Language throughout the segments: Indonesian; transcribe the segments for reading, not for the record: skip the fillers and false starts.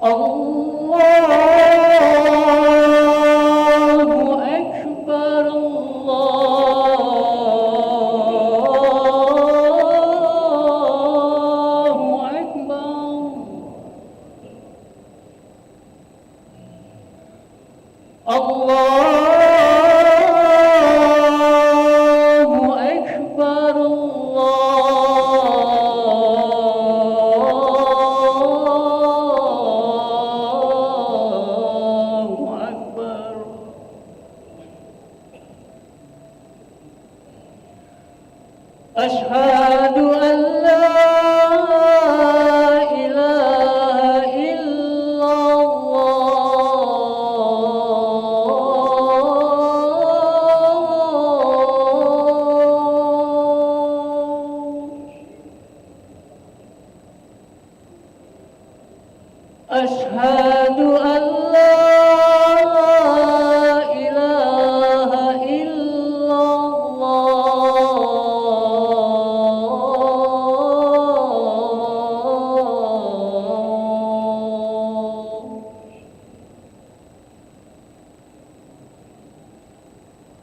Allahu Akbar, Allahu Akbar, Allahu Akbar, Allahu Akbar. Asyhadu an la ilaha illallah. Asyhadu an la ilaha illallah.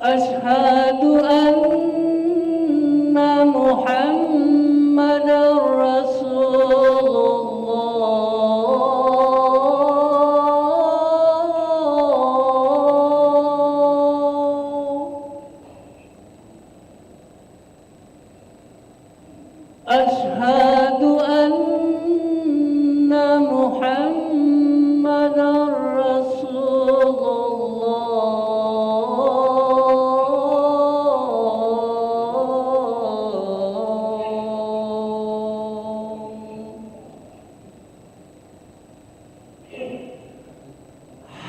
Asyhadu anna Muhammadar Rasulullah. Asyhadu anna Muhammadar Rasulullah.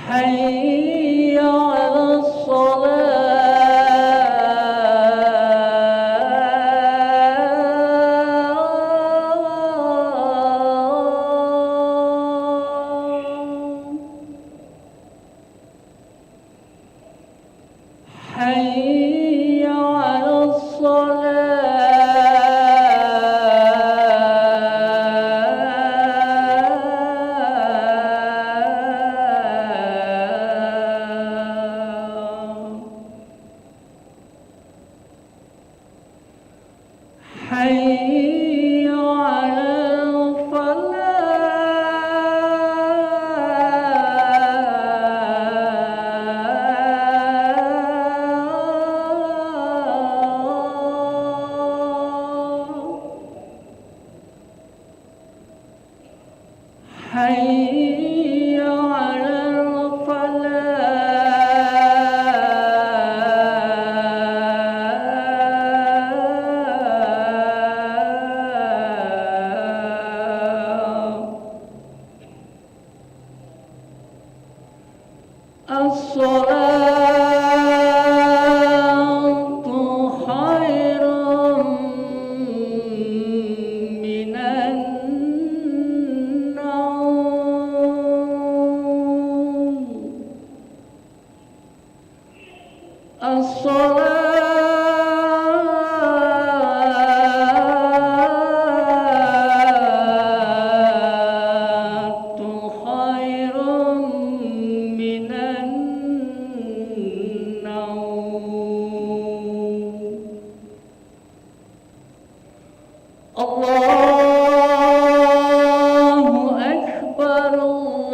Hayya 'alas حي على الصلاة حي على الفلاح حي على الفلاح. الصلاة خير من النوم. الصلاة خير من النوم. الله أكبر، الله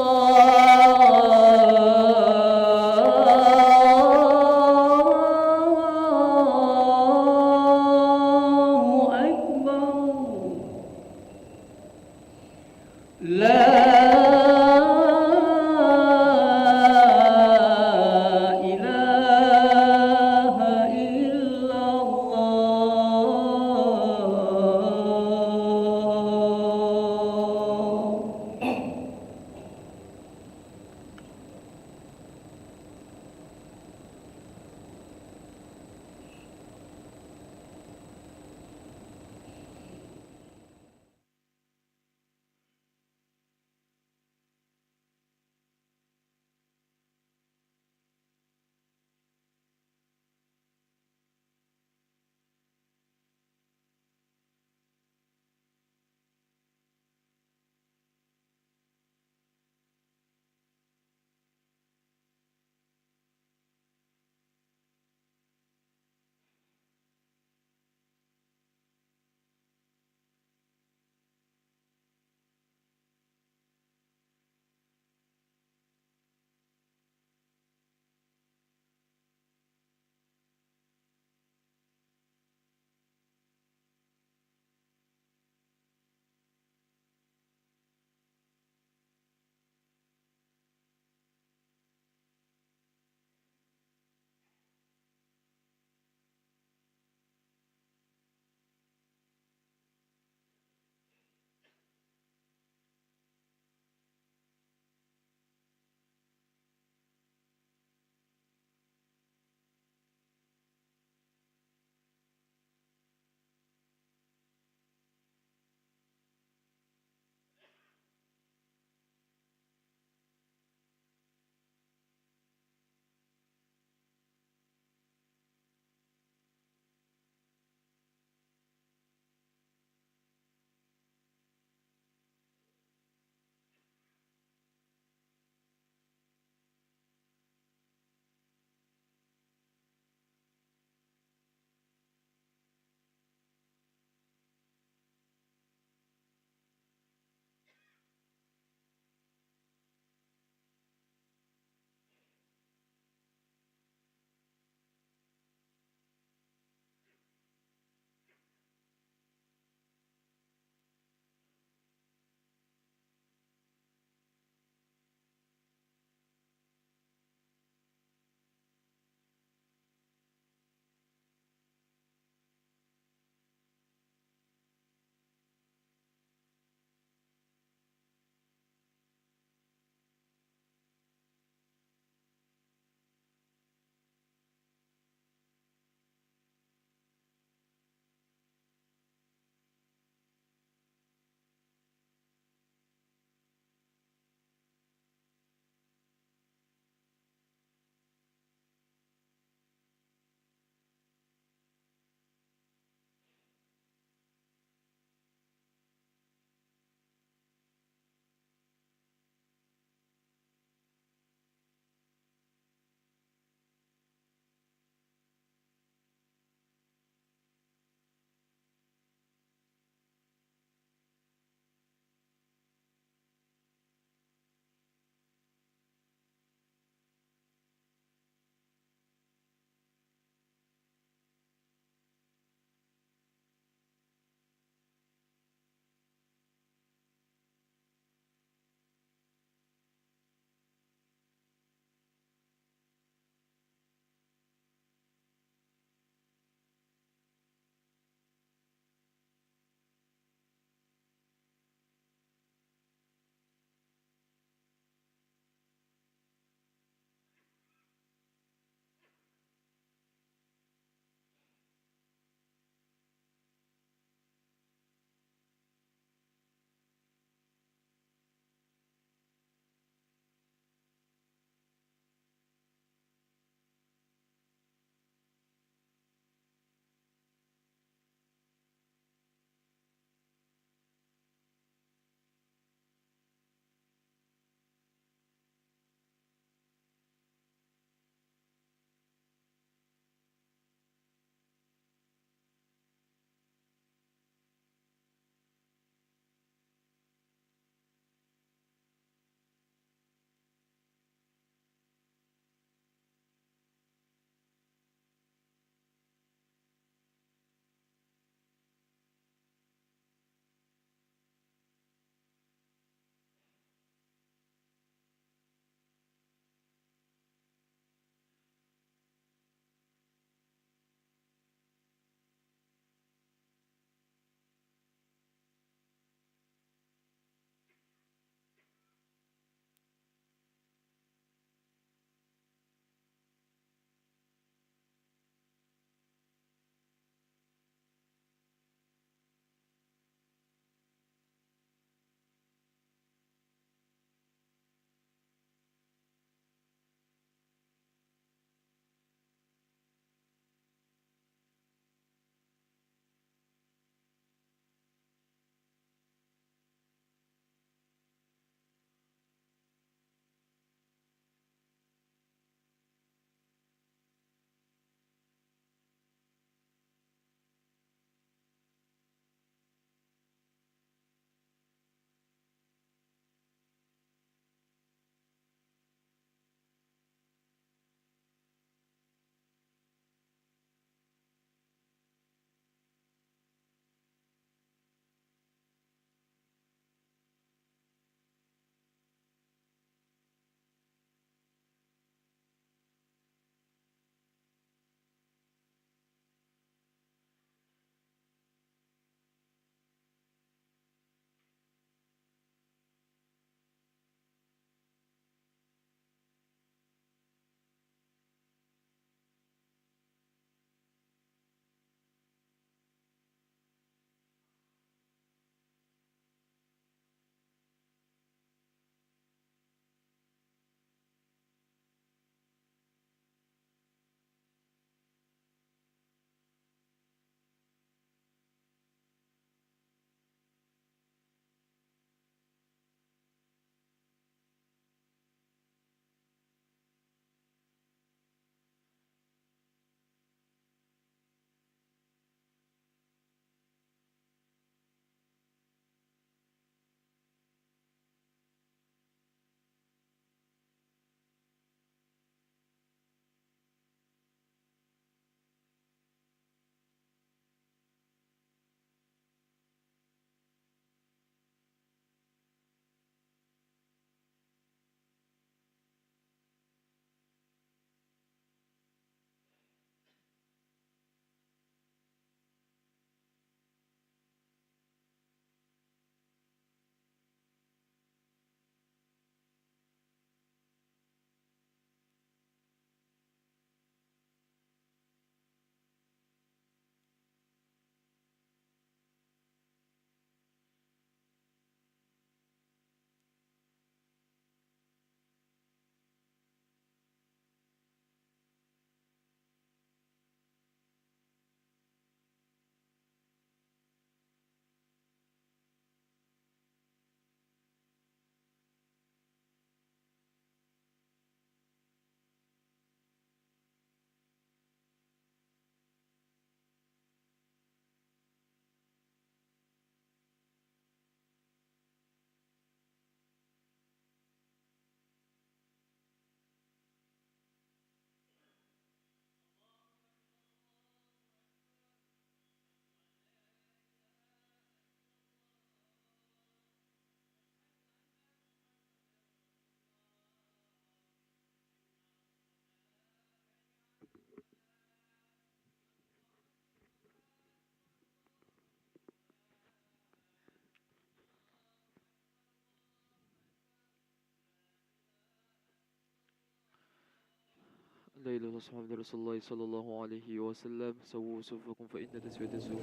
لا إله إلا الله محمد رسول الله صلى الله عليه وسلم. سووا صفوفكم فإن تسوية الصفوف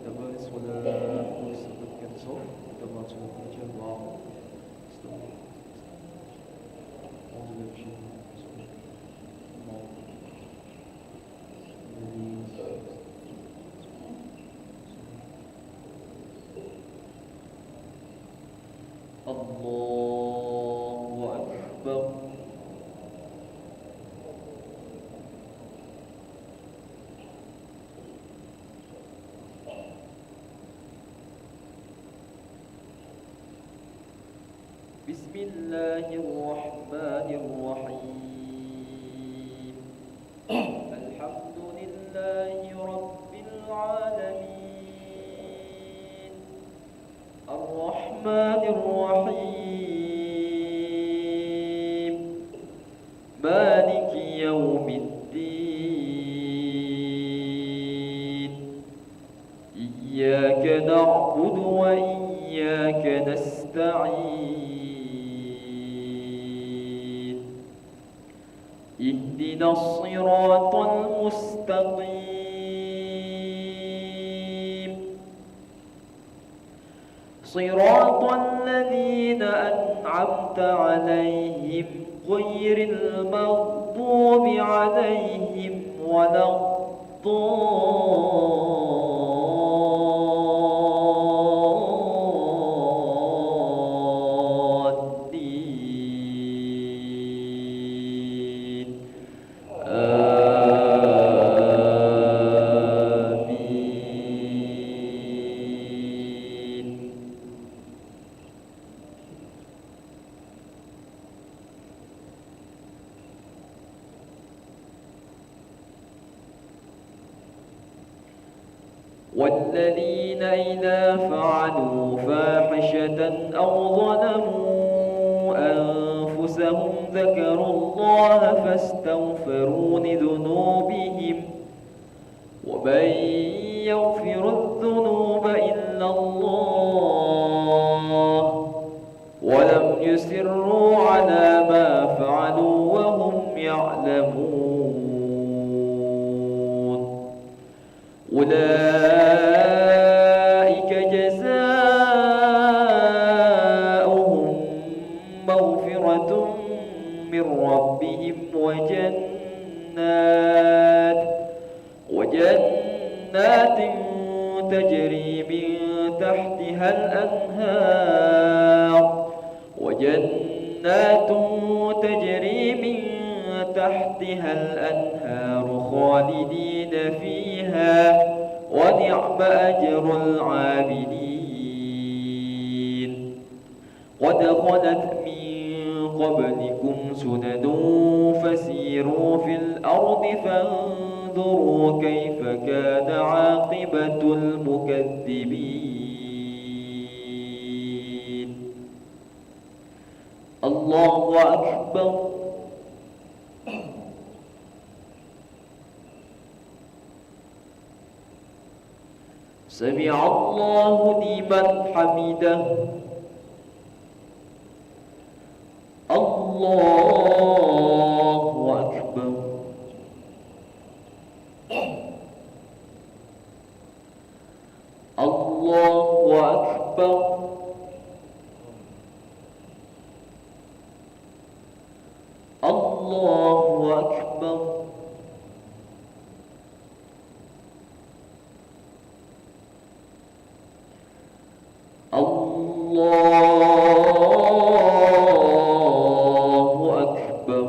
تبارز ولا مستقبل صف تبارز ولا جمع الله أكبر. بسم الله الرحمن الرحيم. الحمد لله رب العالمين الرحمن الرحيم مالك يوم الدين إياك نعبد وإياك نستعين اهدنا الصراط المستقيم صراط الذين أنعمت عليهم غير المغضوب عليهم ولا الضالين آمين. والذين إذا فعلوا فاحشة أو ظلموا أنفسهم ذكروا الله فاستغفروا لذنوبهم ومن يغفر الذنوب إلا الله ولم يسروا على ما فعلوا وهم يعلمون أولئك جزاؤهم مغفرة من ربهم وجنات تجري من تحتها الأنهار خالدين فيها ونعم أجر العاملين. قد خلت من قبلكم سنن فسيروا في الأرض فانظروا كيف كان عاقبة المكذبين. الله أكبر. سمع الله لمن حمده. الله أكبر. الله أكبر. الله أكبر. الله أكبر.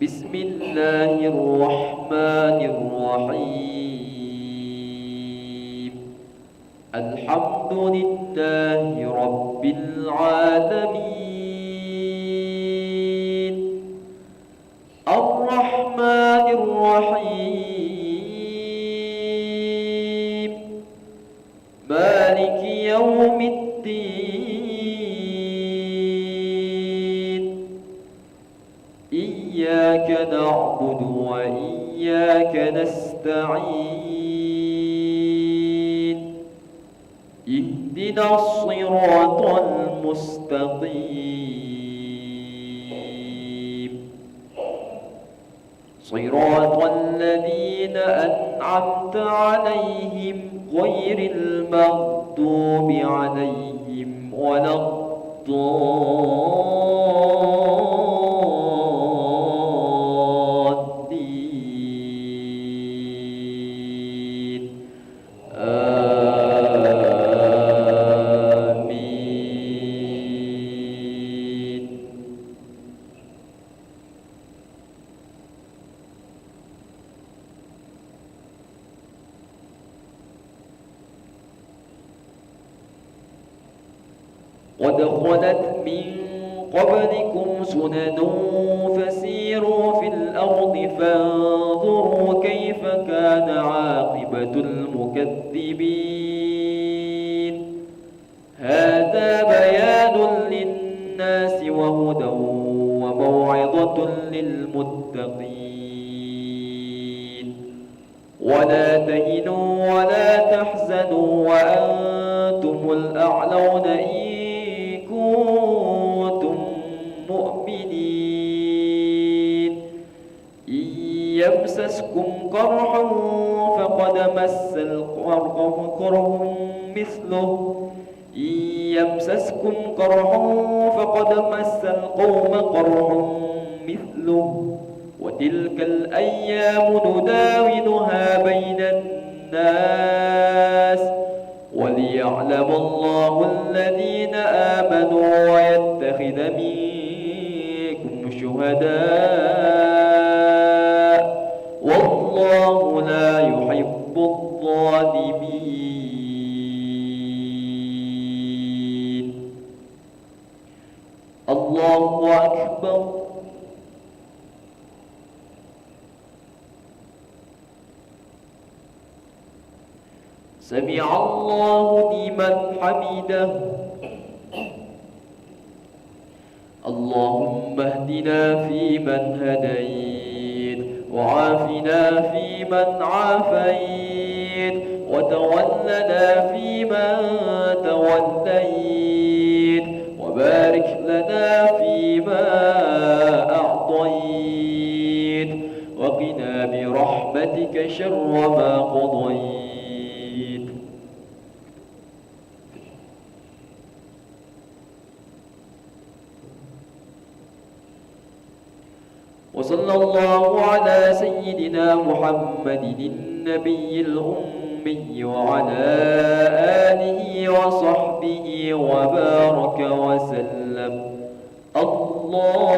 بسم الله الرحمن الرحيم. الحمد لله رب العالمين الرحمن الرحيم مالك يوم الدين إياك نعبد وإياك نستعين اهدنا الصراط المستقيم صراط الذين أنعمت عليهم غير المغضوب عليهم ولا الضالين آمين. قد خلت من قبلكم سنن فسيروا في الأرض فانظروا كيف كان عاقبة المكذبين. هذا بيان للناس وهدى وموعظة للمتقين. ولا تهنوا ولا تحزنوا وأنتم الأعلون إن كنتم مؤمنين. إن يمسسكم قرح فقد مس القوم قرح مثله. إن يمسسكم قرح فقد مس القوم قرح مثله. وتلك الأيام نداولها بين الناس وليعلم الله الذين آمنوا ويتخذ منكم شهداء والله لا يحب الظالمين. الله أكبر. سمع الله لمن حمده. اللهم اهدنا فيمن هديت وعافنا فيمن عافيت وتولنا فيمن توليت وبارك لنا فيما أعطيت وقنا برحمتك شر ما قضيت. وصلى الله على سيدنا محمد النبي الأمي وعلى آله وصحبه وبارك وسلم. الله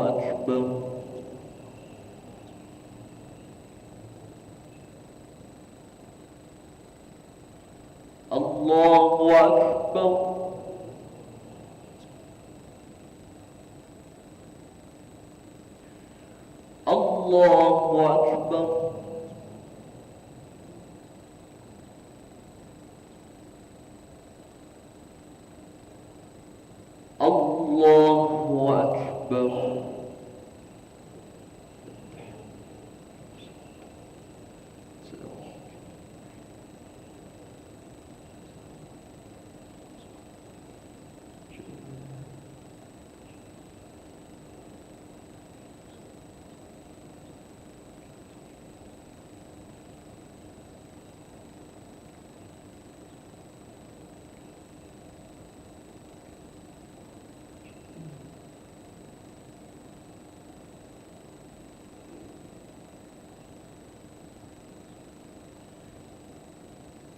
أكبر. الله أكبر. الله أكبر. الله أكبر.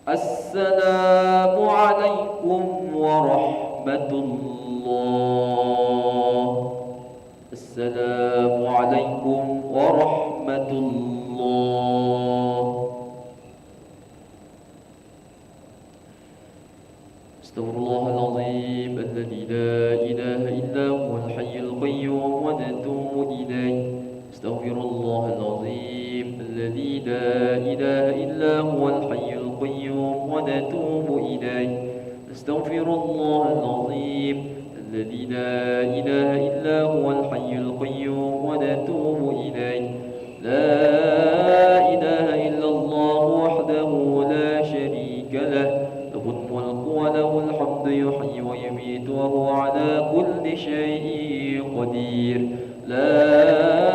السلام عليكم ورحمة الله. السلام عليكم ورحمة الله. استغفر الله العظيم الذي لا إله إلا هو الحي القيوم ونتوب إليه. استغفر الله العظيم الذي لا إله إلا هو الحي القيوم ونتوب إليه. استغفر الله العظيم الذي لا إله إلا هو الحي القيوم ونتوب إليه. لا إله إلا الله وحده لا شريك له له الملك وله الحمد يحيي ويميت وهو على كل شيء قدير. لا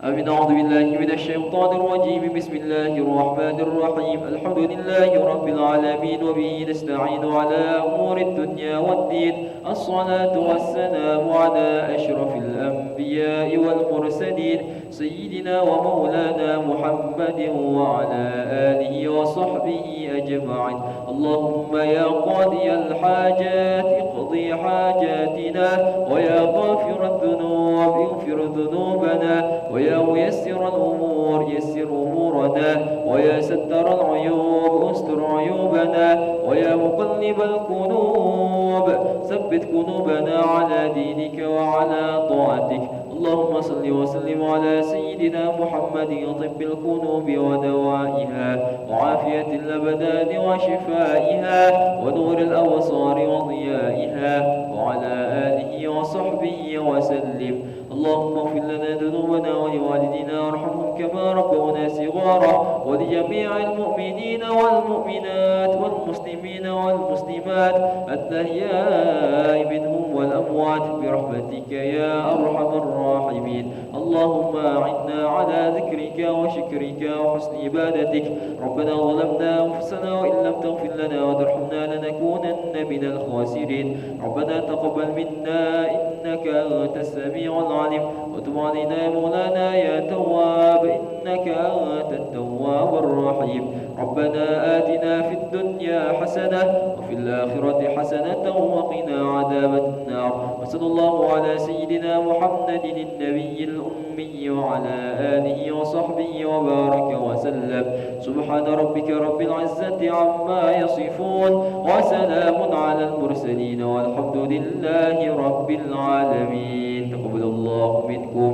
آمين. أعوذ بالله من الشيطان الرجيم. بسم الله الرحمن الرحيم. الحمد لله رب العالمين وبه نستعين على أمور الدنيا والدين. الصلاة والسلام على أشرف الأنبياء والمرسلين سيدنا ومولانا محمد وعلى آله وصحبه أجمعين. اللهم يا قاضي الحاجات اقضي حاجاتنا، ويا غافر الذنوب اغفر ذنوبنا، ويا ميسر الأمور يسر أمورنا، ويا ستر العيوب استر عيوبنا، ويا مقلب القلوب ثبت قلوبنا على دينك وعلى طاعتك. اللهم صل وسلم على سيدنا محمد طب القلوب ودوائها وعافية الأبدان وشفائها ونور الأبصار وضيائها وعلى آله وصحبه وسلم. اللهم اغفر لنا ذنوبنا ولوالدينا وارحمهم كما ربونا صغارا، ولجميع المؤمنين والمؤمنات والمسلمين والمسلمات الأحياء منهم والأموات برحمتك يا أرحم الراحمين. اللهم أعنا على ذكرك وشكرك وحسن عبادتك. ربنا ظلمنا أنفسنا وإن لم تغفر لنا وترحمنا لنكونن من الخاسرين. ربنا تقبل منا إنك أنت السميع العليم، وتب علينا يا مولانا يا تواب إنك أنت التواب الرحيم. ربنا آتنا في الدنيا حسنة وفي الآخرة حسنة وقنا عذاب النار. وصلى الله على سيدنا محمد النبي الأمي وعلى آله وصحبه وبارك وسلم. سبحان ربك رب العزة عما يصفون، وسلام على المرسلين، والحمد لله رب العالمين. تقبل الله منكم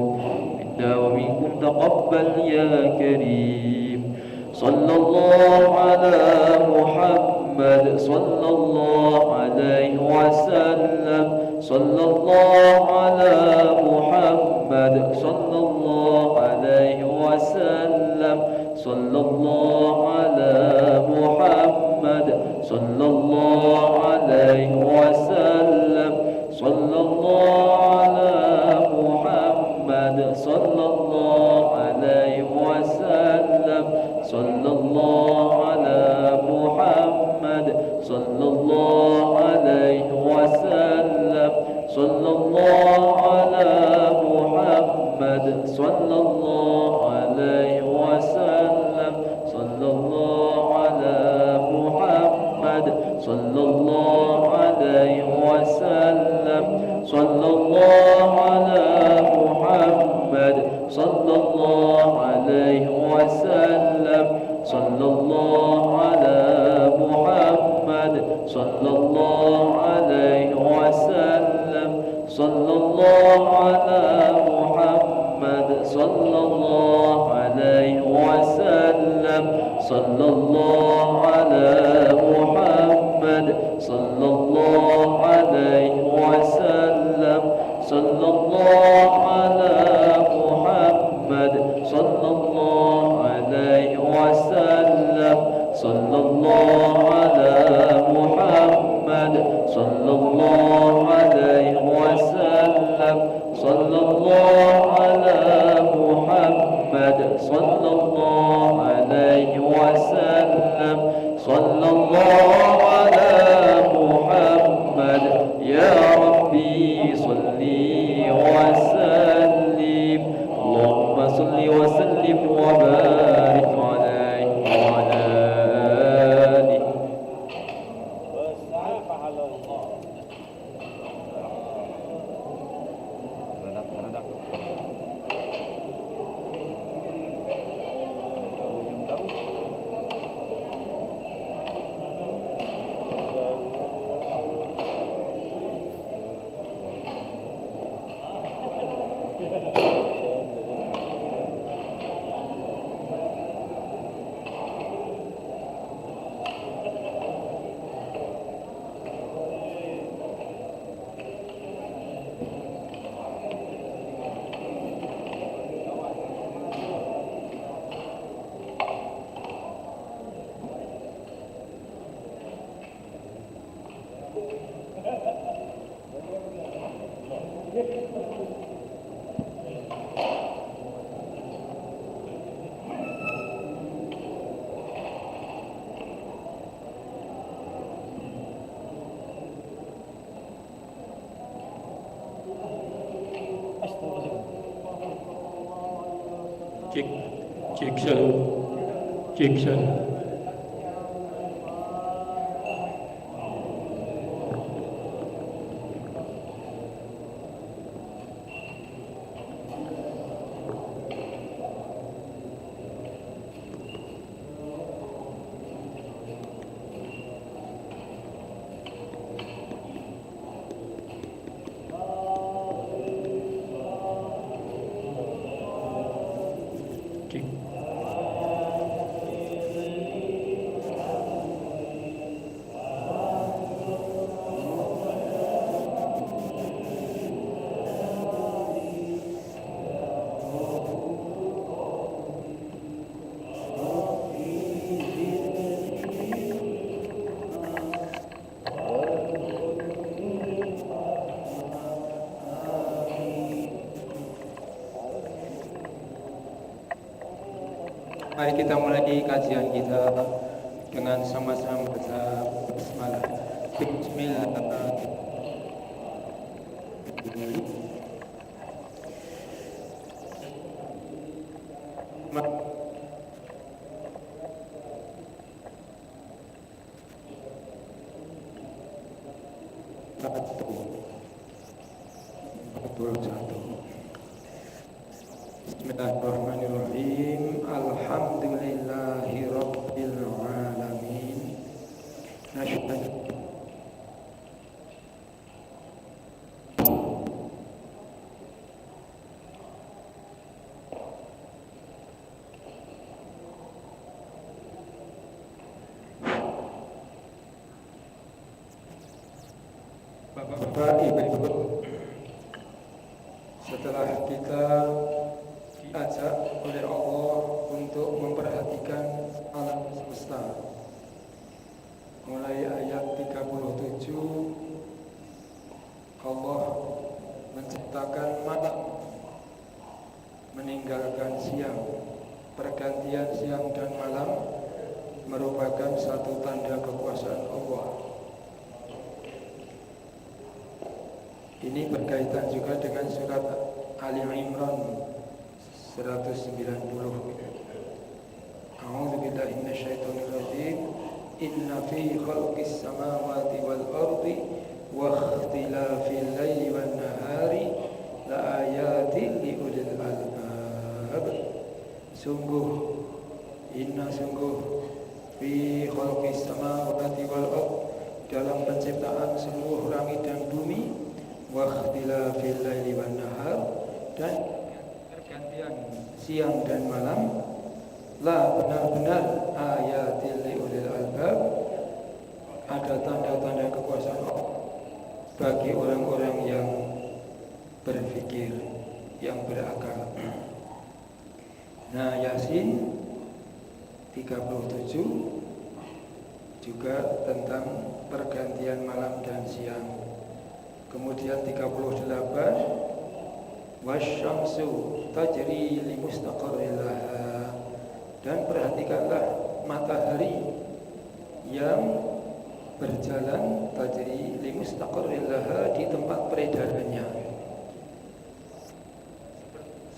منا ومنكم تقبل يا كريم. صلى الله على محمد صلى الله عليه وسلم. صلى الله على محمد صلى الله عليه وسلم. صلى الله على محمد صلى الله عليه وسلم. صلى الله على محمد صلى الله عليه وسلم. صلى الله على محمد صلى الله عليه وسلم. صلى الله على محمد صلى الله عليه وسلم. صلى الله على محمد صلى الله عليه وسلم. صلى الله على محمد صلى الله عليه وسلم. صلى الله على محمد صلى الله عليه وسلم. صلى الله على محمد صلى الله عليه وسلم. صلى الله على محمد صلى الله عليه وسلم. صلى الله على محمد صلى الله عليه وسلم. صلى الله على محمد صلى الله عليه وسلم. صلى الله على محمد صلى الله عليه وسلم. صلى الله على محمد. يا ربي صلي وسلم. اللهم صل وسلم وبارك عليه وعلى آله. Cek, cek satu, cek satu. Cek. Mari kita mulai kajian kita dengan sama-sama baca basmalah. Bismillahirrahmanirrahim. Alhamdulillahi rabbil alamin. Nasyhadu Bapak Ibu, setelah kita diajak oleh Allah untuk memperhatikan alam semesta, mulai ayat 37 Allah menciptakan malam, meninggalkan siang. Pergantian siang dan malam merupakan satu tanda kekuasaan Allah. Ini berkaitan juga dengan surat Ali Imran 190. A'udzu billahi minasyaitonir rajim. Inna fi khalqis samawati wal ardi wa ikhtilafil laili wan nahari la ayatin li ulil albab. Sungguh fi khalqis samawati wal ardi, dalam penciptaan seluruh langit dan bumi, wa ikhtilafil laili wan nahar, dan pergantian siang dan malam, la benar-benar ayatil liulil albab, ada tanda-tanda kekuasaan Allah bagi orang-orang yang berpikir, yang berakal. Nah, Yasin 37 juga tentang pergantian malam dan siang. Kemudian 38, wasyamsu tajri li mustaqarrin laha, dan perhatikanlah matahari yang berjalan tajri li mustaqarrin laha, di tempat peredarannya.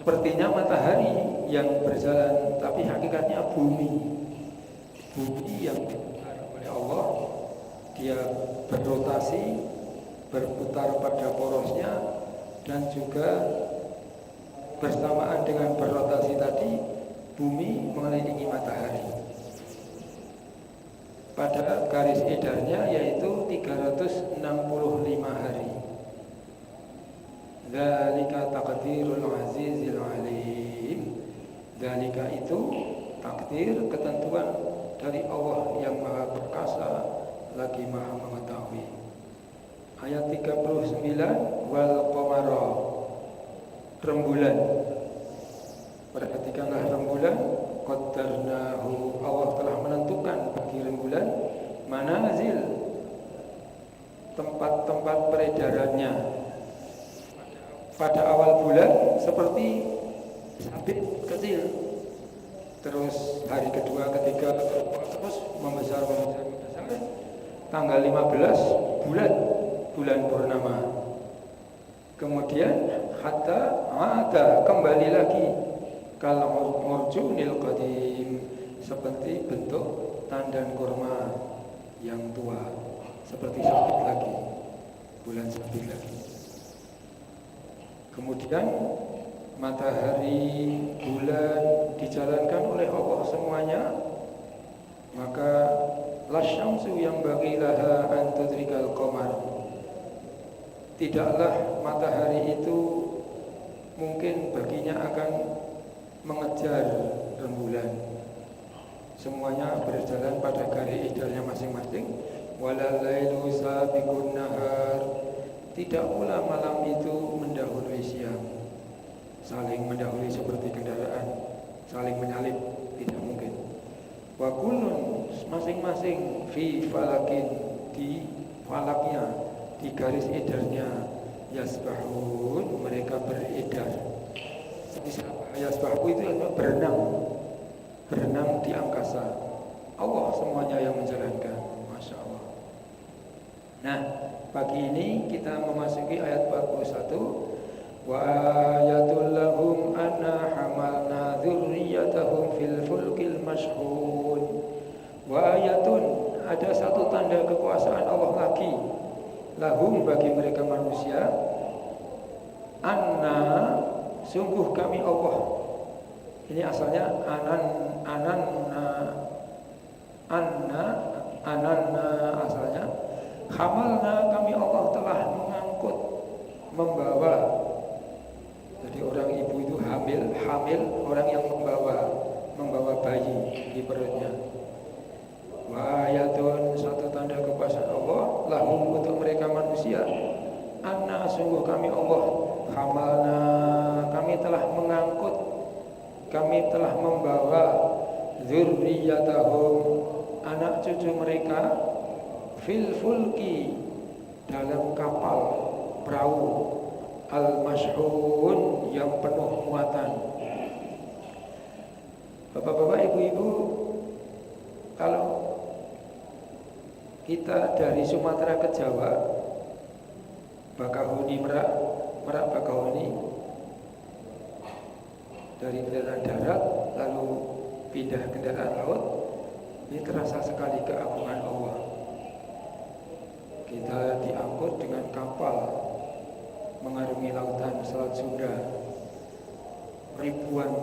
Sepertinya matahari yang berjalan, tapi hakikatnya bumi yang diputar oleh Allah. Dia berrotasi, berputar pada porosnya, dan juga bersamaan dengan berrotasi tadi, bumi mengelilingi matahari pada garis edarnya, yaitu 365 hari. Dzalika taqdirul azizil alim. Dzalika itu takdir, ketentuan dari Allah yang maha perkasa lagi maha mengetahui. Ayat 39, wal qamara, rembulan. Perhatikanlah rembulan, qaddarnahu, Allah telah menentukan bagi rembulan manazil, tempat-tempat peredarannya. Pada awal bulan seperti sabit kecil, terus hari kedua, ketiga, terus membesar. Tanggal 15 bulan purnama. Kemudian hatta ada, kembali lagi kal urjunil qadim, seperti bentuk tandan kurma yang tua, seperti sabit lagi, bulan sabit lagi. Kemudian matahari, bulan dijalankan oleh Allah semuanya, maka lasyamsu yang bagi laha an tudrikal qamar, tidaklah matahari itu mungkin baginya akan mengejar rembulan. Semuanya berjalan pada garis idealnya masing-masing. Walal lailu sabiqun nahar, tidak pula malam itu mendahului siang, saling mendahului seperti kendaraan, saling menyalip, tidak mungkin. Wa kullun, masing-masing fi falakin, di falaknya, di garis edarnya, yasbahun, mereka beredar. Yasbahu itu adalah berenang di angkasa. Allah semuanya yang menjalankan. Masya Allah. Nah, pagi ini kita memasuki ayat 41. Wa ayatul lahum anna hamalna dzurriyyatahum fil fulkil mashhun. Wa ayatun, ada satu tanda kekuasaan Allah lagi, lahum, bagi mereka manusia, anna, sungguh kami Allah. Ini asalnya anna asalnya. Hamalna, kami Allah telah mengangkut, membawa. Jadi orang ibu itu hamil, orang yang membawa bayi di perutnya. Wa ayatun, satu tanda kekuasaan Allah, lahum, untuk mereka manusia, anna, sungguh kami Allah, hamalna, kami telah mengangkut, kami telah membawa, dzurriyyatahum, anak cucu mereka, fil fulki, dalam kapal perahu, al mashhun, yang penuh muatan. Bapak-bapak, ibu-ibu, kalau kita dari Sumatera ke Jawa, Bakahuni, Merak Bakahuni, dari kendaraan darat lalu pindah kendaraan laut, ini terasa sekali keagungan Allah. Kita diangkut dengan kapal mengarungi lautan Selat Sunda. Ribuan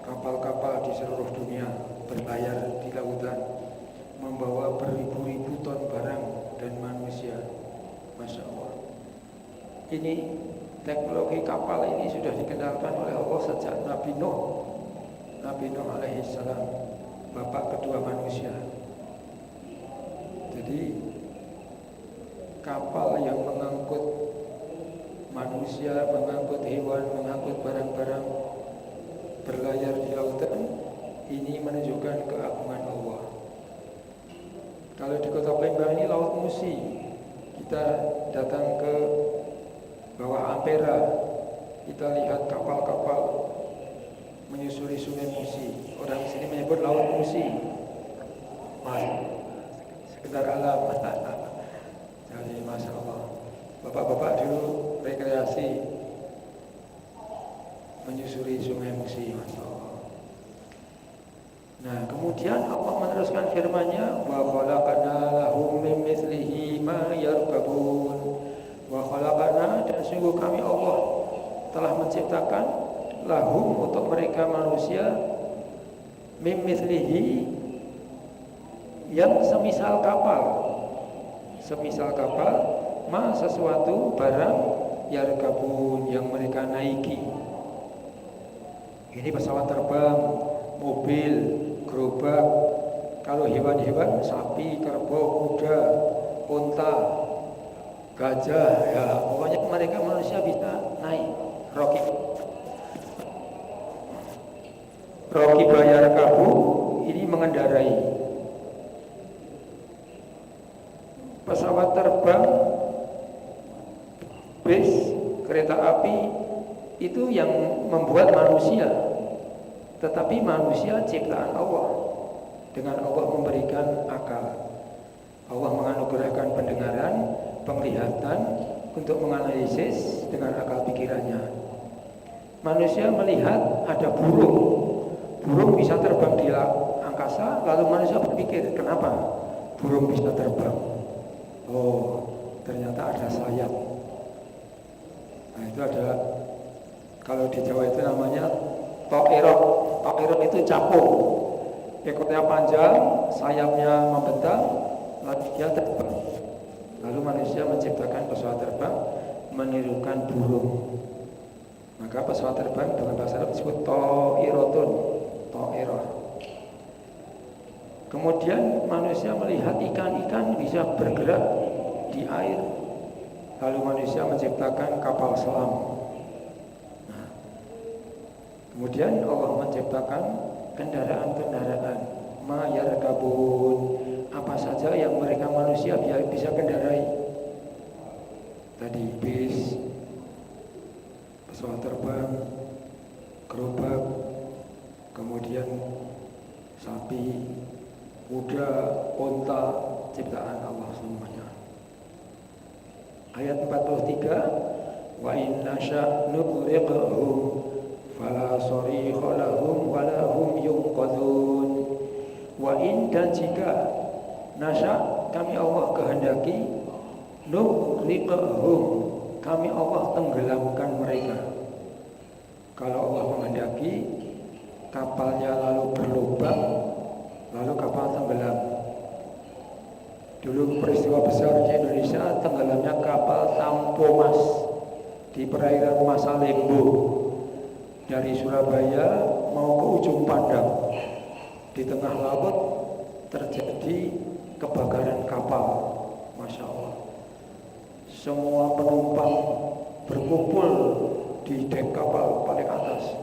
kapal-kapal di seluruh dunia berlayar di lautan, membawa beribu-ribu ton barang dan manusia. Masya Allah. Ini teknologi kapal ini sudah dikenalkan oleh Allah sejak Nabi Nuh alaihissalam, bapak kedua manusia. Jadi kapal yang mengangkut manusia, mengangkut hewan, mengangkut barang-barang, berlayar di lautan, ini menunjukkan keagungan Allah. Kalau di Kota Palembang ini Laut Musi, kita datang ke bawah Ampera, kita lihat kapal-kapal menyusuri Sungai Musi. Orang sini menyebut Laut Musi, sekedar alam. Jadi Masya Allah, bapak-bapak dulu rekreasi menyusuri Sungai Musi. Masya Allah. Nah, kemudian Allah meneruskan firman-Nya, wa khalaqna lahum min mithlihi ma yarkabun. Wa khalaqna, dan sungguh kami Allah telah menciptakan, lahum, untuk mereka manusia, min mithlihi, yang semisal kapal, ma, sesuatu barang, yarkabun, yang mereka naiki. Ini pesawat terbang, mobil, gerobak. Kalau hewan-hewan, sapi, kerbau, kuda, unta, gajah, ya pokoknya mereka manusia bisa naik. Roki bayar kabu, ini mengendarai pesawat terbang, bis, kereta api, itu yang membuat manusia. Tetapi manusia ciptaan Allah. Dengan Allah memberikan akal, Allah menganugerahkan pendengaran, penglihatan, untuk menganalisis dengan akal pikirannya. manusia melihat ada burung. Burung bisa terbang di angkasa, lalu manusia berpikir, kenapa burung bisa terbang? Oh, ternyata ada sayap. Nah, itu ada, kalau di Jawa itu namanya toirot. Toirot itu capung. Ekornya panjang, sayapnya membentang, lalu dia terbang. Lalu manusia menciptakan pesawat terbang menirukan burung. Maka pesawat terbang dalam bahasa Arab disebut toirotun, toiroh. Kemudian manusia melihat ikan-ikan bisa bergerak di air. Lalu manusia menciptakan kapal selam. Nah, kemudian Allah menciptakan kendaraan-kendaraan, mayarkabun, apa saja yang mereka manusia bisa kendarai. Tadi bis, pesawat terbang, gerobak, kemudian sapi, kuda, unta, ciptaan Allah semuanya. Ayat 43, wa inna sya' nughriqhum fala sarikha lahum wa lahum yunqadhun. Wa in, dan jika nasya' kami Allah kehendaki, nughriqhum, kami Allah tenggelamkan mereka. Kalau Allah menghendaki, kapalnya lalu berlubang, lalu kapal tenggelam. Dulu peristiwa besar di Indonesia, tenggelamnya kapal Tampomas di perairan Masalembo dari Surabaya mau ke ujung Pandang. Di tengah laut terjadi kebakaran kapal. Masya Allah. Semua penumpang berkumpul di dek kapal paling atas.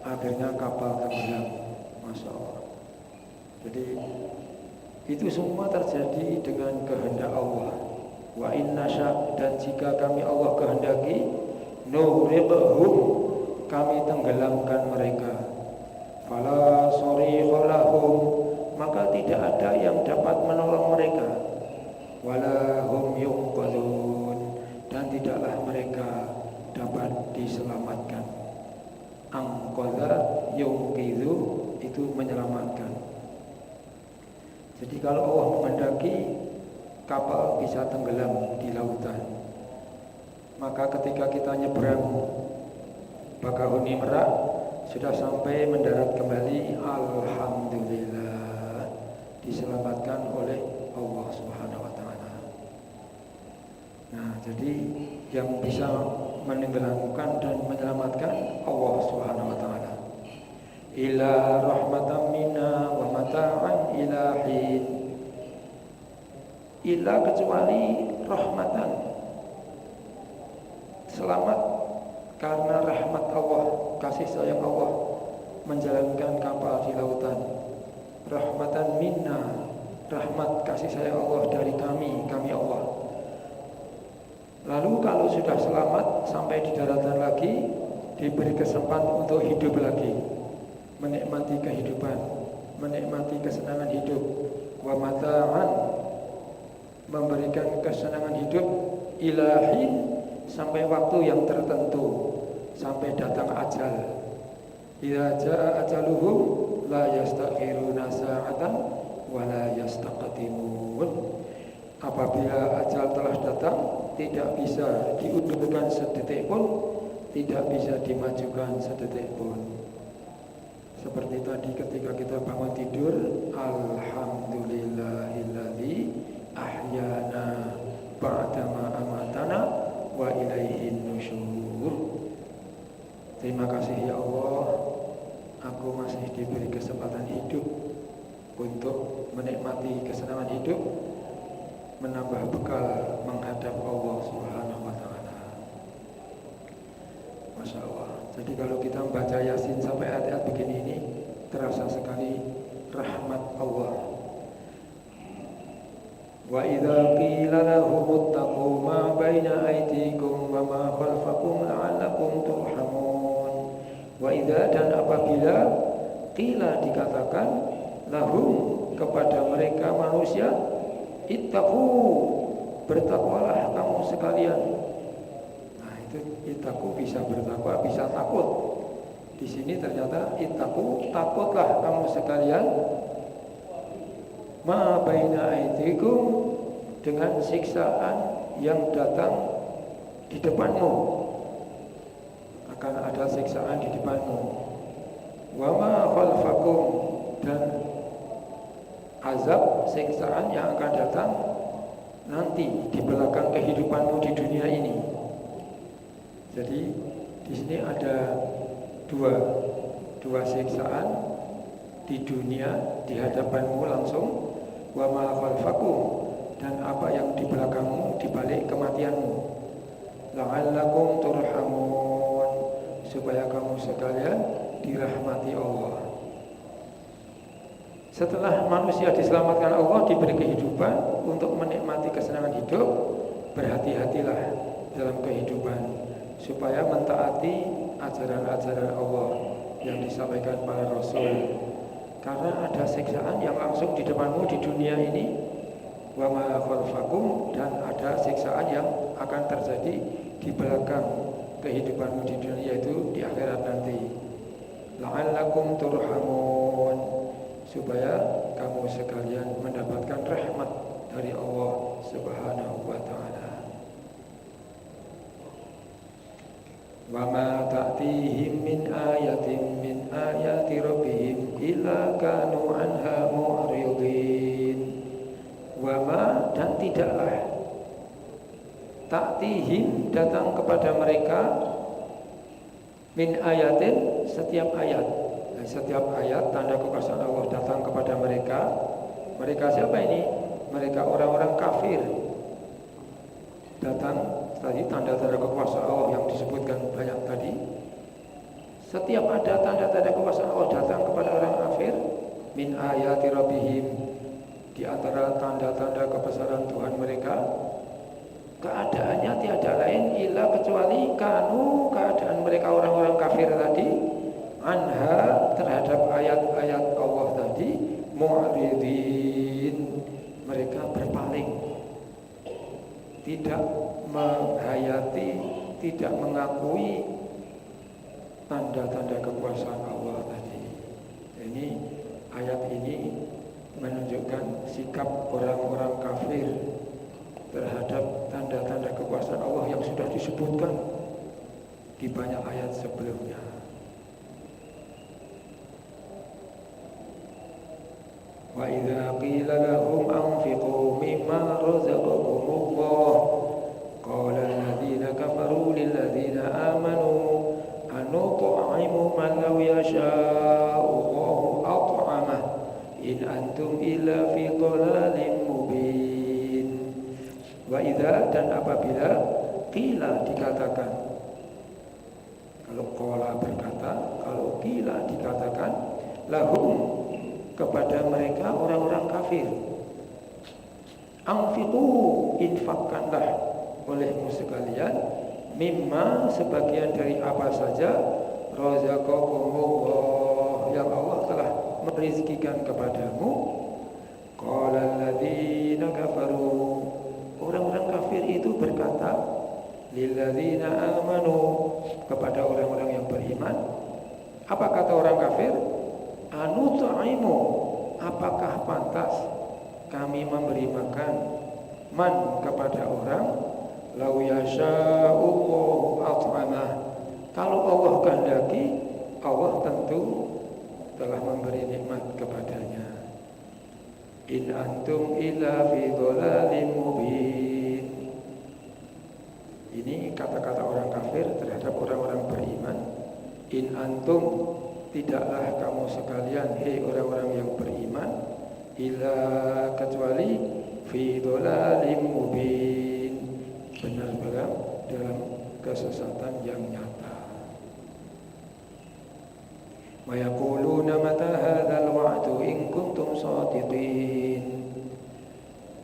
Akhirnya kapal tenggelam. Masya Allah. Jadi itu semua terjadi dengan kehendak Allah. Wa inna sya', dan jika kami Allah kehendaki, nughriqhum, kami tenggelamkan mereka. Fala sarikha lahum, maka tidak ada yang dapat menolong mereka. Wala hum yunqadhun, dan tidaklah mereka dapat diselamatkan. Angqadha yunqidhu, itu menyelamatkan. Jadi kalau Allah menghendaki, kapal bisa tenggelam di lautan. Maka ketika kita nyebrang Bakahuni Merak, sudah sampai mendarat kembali, alhamdulillah, diselamatkan oleh Allah Subhanahu wa taala. Nah, jadi yang bisa menenggelamkan dan menyelamatkan Allah Subhanahu wa taala. Ila rahmatan minna wa mata'an ila hin. Ila, kecuali rahmatan, selamat karena rahmat Allah, kasih sayang Allah menjalankan kapal di lautan. Rahmatan minna, rahmat kasih sayang Allah dari kami Allah. Lalu kalau sudah selamat sampai di daratan lagi, diberi kesempatan untuk hidup lagi, menikmati kehidupan, menikmati kesenangan hidup. Wa mata'an, memberikan kesenangan hidup, ilahin, sampai waktu yang tertentu, sampai datang ajal. Idza jaa ajaluhum la yastakhiruna sa'atan wa la yastaqdimun. Apabila ajal telah datang, tidak bisa diundurkan sedetik pun, tidak bisa dimajukan sedetik pun. Seperti tadi ketika kita bangun tidur, alhamdulillahilladzi ahyana ba'dama amatana wa ilaihin nusyur. Terima kasih ya Allah, aku masih diberi kesempatan hidup untuk menikmati kesenangan hidup, menambah bekal menghadap Allah Subhanahu wa taala. Masya Allah. Jadi kalau kita membaca Yasin sampai ayat-ayat begini ini, terasa sekali rahmat Allah. Wa idza qila lahum ittaqu ma baina aydikum wa ma khalfakum la'allakum turhamun. Wa idza, dan apabila qila, dikatakan, lahum, kepada mereka manusia, ittaqu, bertakwalah kamu sekalian. Nah, itu ittaqu bisa bertakwa, bisa takut. Di sini ternyata ittaqu, takutlah kamu sekalian, ma baina aidikum, dengan siksaan yang datang di depanmu. Akan ada siksaan di depanmu. Wa ma khalfakum, dan azab siksaan yang akan datang nanti di belakang kehidupanmu di dunia ini. Jadi di sini ada dua siksaan di dunia di hadapanmu langsung, wa ma khalfakum, dan apa yang di belakangmu di balik kematianmu. La'allakum turhamun, supaya kamu sekalian dirahmati Allah. Setelah manusia diselamatkan Allah, diberi kehidupan untuk menikmati kesenangan hidup, berhati-hatilah dalam kehidupan supaya mentaati ajaran-ajaran Allah yang disampaikan para Rasul. Karena ada siksaan yang langsung di depanmu di dunia ini, wa ma khalfakum, dan ada siksaan yang akan terjadi di belakang kehidupanmu di dunia, yaitu di akhirat nanti. La'allakum turhamun, supaya kamu sekalian mendapatkan rahmat dari Allah Subhanahu wa ta'ala. Wa ma ta'tihim min ayatin min ayati rabbihim illa kanu anha mu'ridin. Wa ma, dan tidaklah, ta'tihim, datang kepada mereka, min ayatin, setiap ayat. Setiap ayat tanda kekuasaan Allah datang kepada mereka. Mereka siapa ini? Mereka orang-orang kafir. Datang tadi tanda-tanda kekuasaan Allah yang disebutkan banyak tadi. Setiap ada tanda-tanda kekuasaan Allah datang kepada orang kafir, min ayati rabbihim, di antara tanda-tanda kebesaran Tuhan mereka, keadaannya tiada lain illa kecuali kanu, keadaan mereka orang-orang kafir tadi, anha, terhadap ayat-ayat Allah tadi, mu'ridin, mereka berpaling, tidak menghayati, tidak mengakui tanda-tanda kekuasaan Allah tadi. Ini ayat ini menunjukkan sikap orang-orang kafir terhadap tanda-tanda kekuasaan Allah yang sudah disebutkan di banyak ayat sebelumnya. Wa idza qila lahum anfiqu mimma razaqakumullah qala alladziina kafaru lil ladziina aamanu anut'imu man law yasha'u Allahu at'amah in antum illa fi dhalalin mubin. Wa idza, dan apabila, qila, dikatakan, kalau qala berkata, kalau qila dikatakan, lahum, kepada mereka orang-orang kafir, anfiqu, infakkanlah olehmu sekalian, mimma, sebagian dari apa saja, razaqakumullah, yang Allah telah merizkikan kepadamu. Qala alladziina kafaru, orang-orang kafir itu berkata, lil ladziina amanu, kepada orang-orang yang beriman. Apa kata orang kafir? Anut'imu, apakah pantas kami memberi makan man, kepada orang, law yasha'u at'amah, kalau Allah kehendaki, Allah tentu telah memberi nikmat kepadanya. In antum illa fi dhalalin mubin. Ini kata-kata orang kafir terhadap orang-orang beriman. In antum, tidaklah kamu sekalian, hei orang-orang yang beriman, illa, kecuali, fi dhalalin mubin, benar-benar dalam kesesatan yang nyata. Wa yaquluna mata hadzal wa'du in kuntum shadiqin.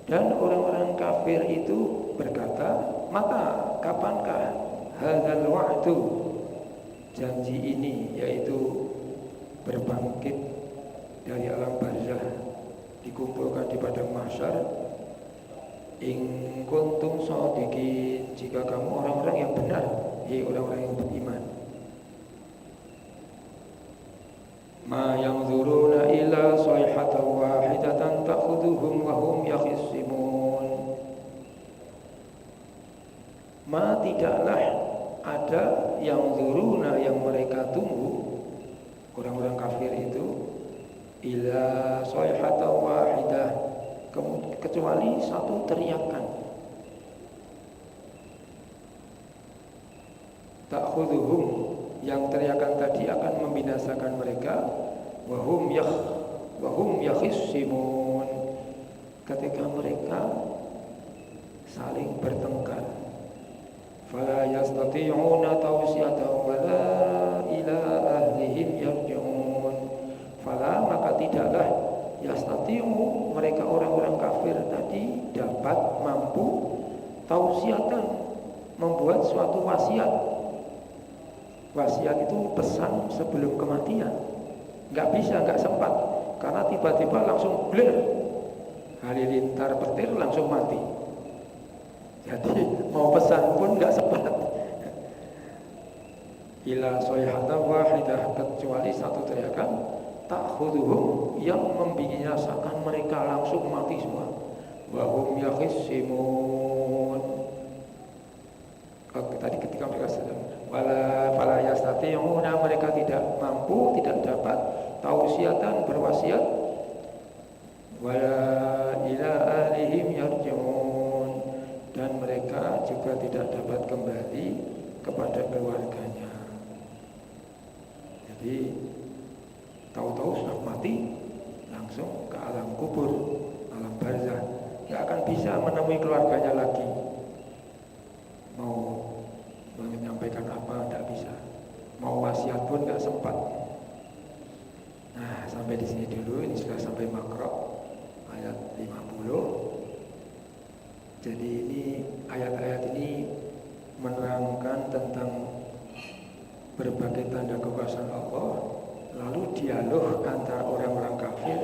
Dan orang-orang kafir itu berkata, mata, kapankah, hadzal wa'du, janji ini, yaitu berbangkit dari alam barzah, dikumpulkan di padang mahsyar, in kuntum shadiqin, jika kamu orang-orang yang benar. orang-orang yang beriman. Ma yanzuruna illa sayhatan wahidatan ta'khudhuhum wa hum yakhisimun. Ma tidaklah ada yang zuruna yang mereka tunggu orang-orang kafir itu illa sayhatan wahidah kecuali satu teriakan. Ta'khudhuhum yang teriakan tadi akan membinasakan mereka wahum yakhisimun ketika mereka saling bertengkar. Fala yastati'una tawsiyatan wala ila ahlihim yarji'un. Fala maka tidaklah yastati'u mereka orang-orang kafir tadi dapat mampu tawsiyatan membuat suatu wasiat. Wasiat itu pesan sebelum kematian. Nggak bisa, nggak sempat. Karena tiba-tiba langsung bler. Halilintar petir langsung mati. Jadi mau pesan pun nggak sempat. Ila sayhatan wahidah kecuali satu teriakan ta'khudhuhum yang membinasakan mereka langsung mati semua. Wa hum yakhisimun. Tadi ketika mereka sedang fala yastati'una mereka tidak mampu, tidak dapat tausiatan berwasiat wala ila ahlihim yarji'un dan mereka juga tidak dapat kembali kepada keluarganya. Jadi tahu-tahu sudah mati langsung ke alam kubur, alam barzah, nggak akan bisa menemui keluarganya lagi. Mau menyampaikan apa tidak bisa, mau wasiat pun nggak sempat. Nah sampai di sini dulu, ini sudah sampai makro ayat 50. Jadi ini ayat-ayat ini menerangkan tentang berbagai tanda kekuasaan Allah, lalu dialog antara orang-orang kafir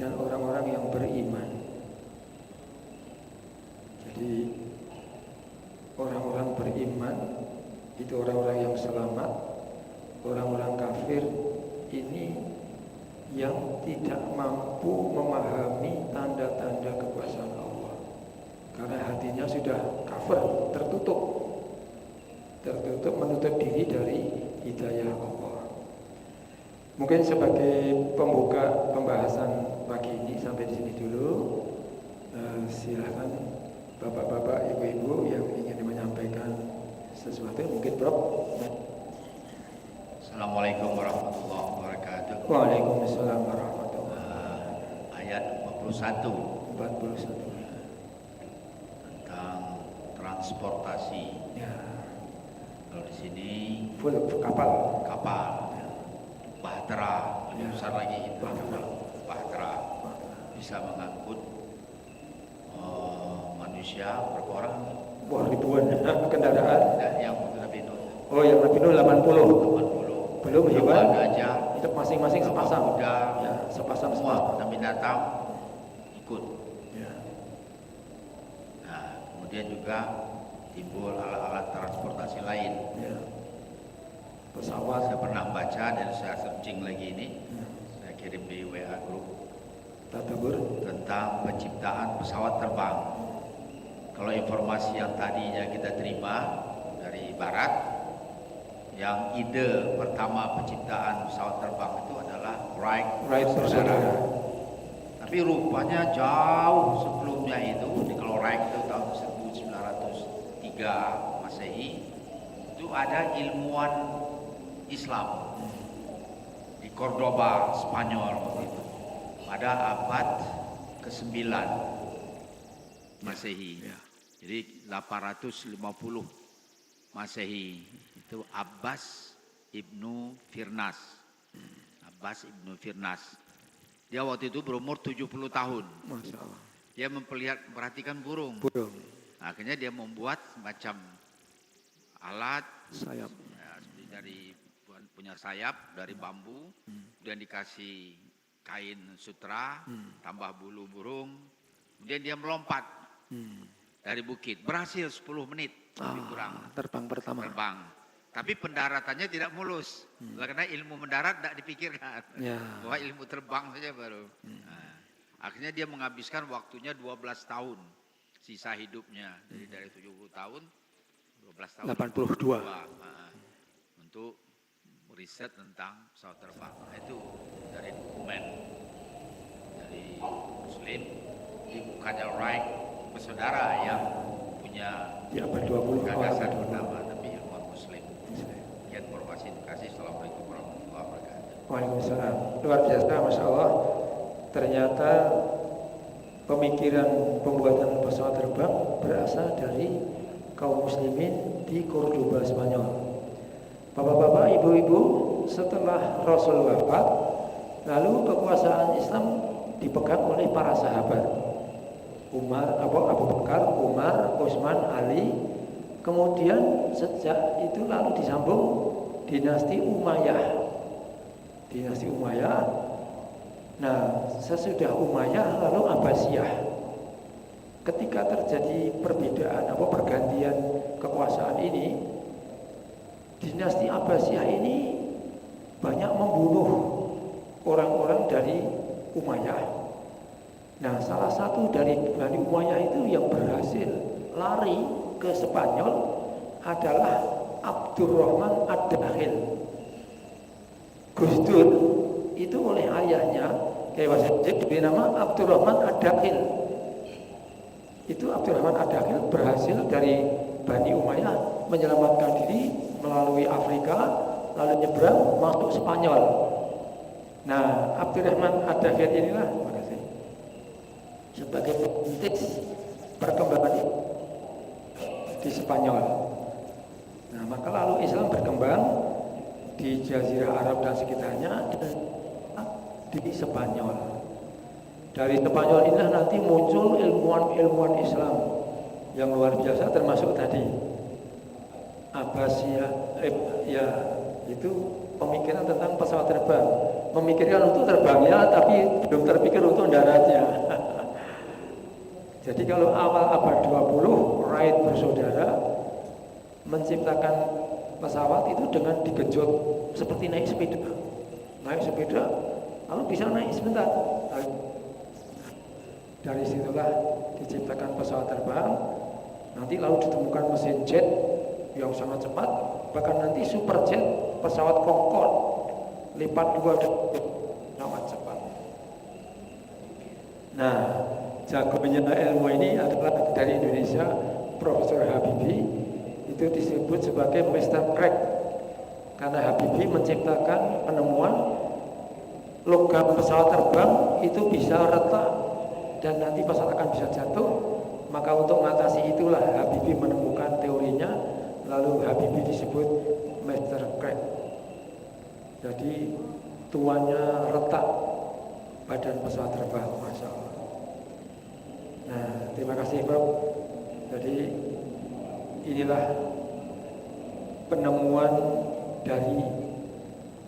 dan orang-orang yang beriman. Jadi orang-orang beriman itu orang-orang yang selamat. Orang-orang kafir ini yang tidak mampu memahami tanda-tanda kekuasaan Allah karena hatinya sudah kafir, tertutup menutup diri dari hidayah Allah. Mungkin sebagai pembuka pembahasan pagi ini sampai di sini dulu. Silahkan bapak-bapak, ibu-ibu yang ingin menyampaikan sesuatu, mungkin Prof. Assalamualaikum warahmatullahi wabarakatuh. Waalaikumsalam warahmatullahi wabarakatuh. Ayat 41 tentang transportasi. Ya. Kalau di sini Full kapal. bahtera, lebih besar lagi itu. Bahtera bisa mengangkut manusia berapa orang? Wah, ribuan kendaraan. Dan yang Nabi Nuh. Oh, yang Nabi Nuh 80. 80. Belum hewan. Aja. Itu masing-masing sepasang. Kuda, Ya, sepasang semua dan binatang ikut. Ya. Nah, kemudian juga timbul alat-alat transportasi lain. Ya. Pesawat. Saya pernah baca dan saya searching lagi ini. Saya kirim di WA grup Tadabur. tentang penciptaan pesawat terbang. Kalau informasi yang tadinya kita terima dari barat, yang ide pertama penciptaan pesawat terbang itu adalah Wright saudara. Tapi rupanya jauh sebelumnya itu, kalau Wright itu tahun 1903 Masehi, itu ada ilmuwan Islam di Cordoba, Spanyol waktu itu, pada abad ke-9 Masehi. Jadi 850 Masehi itu Abbas ibnu Firnas. Dia waktu itu berumur 70 tahun. Masya Allah. Dia memperhatikan burung. Akhirnya dia membuat macam alat Sayap. ya, dari punya sayap dari bambu, kemudian dikasih kain sutra, tambah bulu burung, kemudian dia melompat. dari bukit. Berhasil 10 menit lebih kurang Terbang pertama. terbang. Tapi pendaratannya tidak mulus. Karena ilmu mendarat tidak dipikirkan. Ya. Bahwa ilmu terbang saja baru. Nah, akhirnya dia menghabiskan waktunya 12 tahun. Sisa hidupnya. Jadi dari 70 tahun, 12 tahun. 82. Untuk riset tentang pesawat terbang. Nah, itu dari dokumen dari Muslim. Ini bukannya Wright bersaudara yang punya Di abad 20. gagasan pertama, tapi ilmuwan Muslim. Sekian informasi, terima kasih. Assalamualaikum warahmatullahi wabarakatuh. Waalaikumsalam. Luar biasa, Masya Allah. Ternyata pemikiran pembuatan pesawat terbang berasal dari kaum muslimin di Cordoba, Spanyol. Bapak-bapak, ibu-ibu, setelah Rasul wafat, lalu kekuasaan Islam dipegang oleh para sahabat. Abu Bakar, Umar, Utsman, Ali. Kemudian sejak itu lalu disambung dinasti Umayyah. Dinasti Umayyah. Nah, sesudah Umayyah lalu Abbasiyah. Ketika terjadi perbedaan pergantian kekuasaan ini, dinasti Abbasiyah ini banyak membunuh orang-orang dari Umayyah. Nah, salah satu dari Bani Umayyah itu yang berhasil lari ke Spanyol adalah Abdurrahman Ad-Dakhil. Gus Dur itu oleh ayahnya diberi nama Abdurrahman Ad-Dakhil. Itu Abdurrahman Ad-Dakhil berhasil dari Bani Umayyah menyelamatkan diri melalui Afrika, lalu nyebrang masuk Spanyol. Nah, Abdurrahman Ad-Dakhil inilah sebagai perintis perkembangan di Spanyol. Nah, maka lalu Islam berkembang di Jazirah Arab dan sekitarnya di Spanyol. Dari Spanyol inilah nanti muncul ilmuwan-ilmuwan Islam yang luar biasa, termasuk tadi Abbasiyah, ya itu pemikiran tentang pesawat terbang. Memikirkan untuk terbangnya, tapi belum terpikir untuk daratnya. Jadi kalau awal abad 20 Wright bersaudara menciptakan pesawat itu dengan digenjot seperti naik sepeda. Naik sepeda lalu bisa naik sebentar. Dari situlah diciptakan pesawat terbang. Nanti lalu ditemukan mesin jet yang sangat cepat, bahkan nanti super jet, pesawat Concorde lipat 2 sangat cepat. Nah, jagonya ilmu ini adalah dari Indonesia, Profesor Habibie. Itu disebut sebagai Mr. Crack karena Habibie menciptakan penemuan logam pesawat terbang itu bisa retak dan nanti pesawat akan bisa jatuh. Maka untuk mengatasi itulah Habibie menemukan teorinya, lalu Habibie disebut Mr. Crack. Jadi tuannya retak badan pesawat terbang, Masya Allah. Nah, terima kasih Prof. Jadi inilah penemuan dari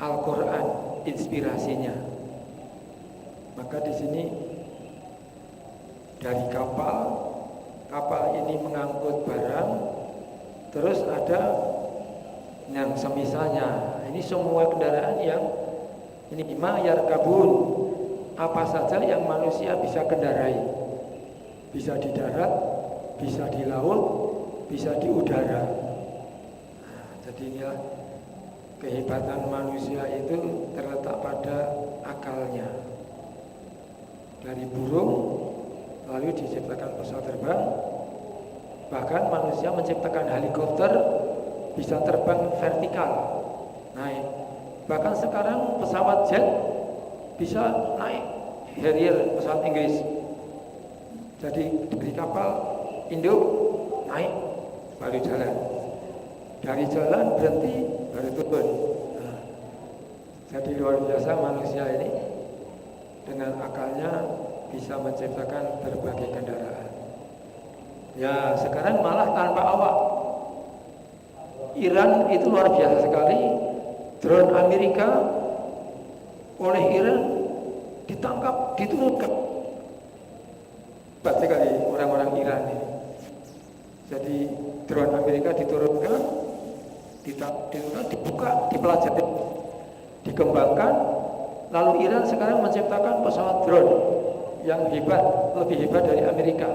Al-Quran, inspirasinya. Maka di sini dari kapal ini mengangkut barang, terus ada yang semisalnya. Ini semua kendaraan yang ini mayar kabun, apa saja yang manusia bisa kendarai. Bisa di darat, bisa di laut, bisa di udara. Nah, jadi inilah kehebatan manusia itu terletak pada akalnya. Dari burung, lalu diciptakan pesawat terbang. Bahkan manusia menciptakan helikopter bisa terbang vertikal, naik. Bahkan sekarang pesawat jet bisa naik, Harrier pesawat Inggris. Jadi dari kapal induk naik baru jalan, dari jalan berhenti baru turun. Nah, jadi luar biasa manusia ini dengan akalnya bisa menciptakan berbagai kendaraan. Ya sekarang malah tanpa awak. Iran itu luar biasa sekali. Drone Amerika oleh Iran ditangkap, diturunkan. Hebat sekali orang-orang Iran ini. Jadi drone Amerika diturunkan, dibuka, dipelajari, dikembangkan. Lalu Iran sekarang menciptakan pesawat drone yang hebat, lebih hebat dari Amerika.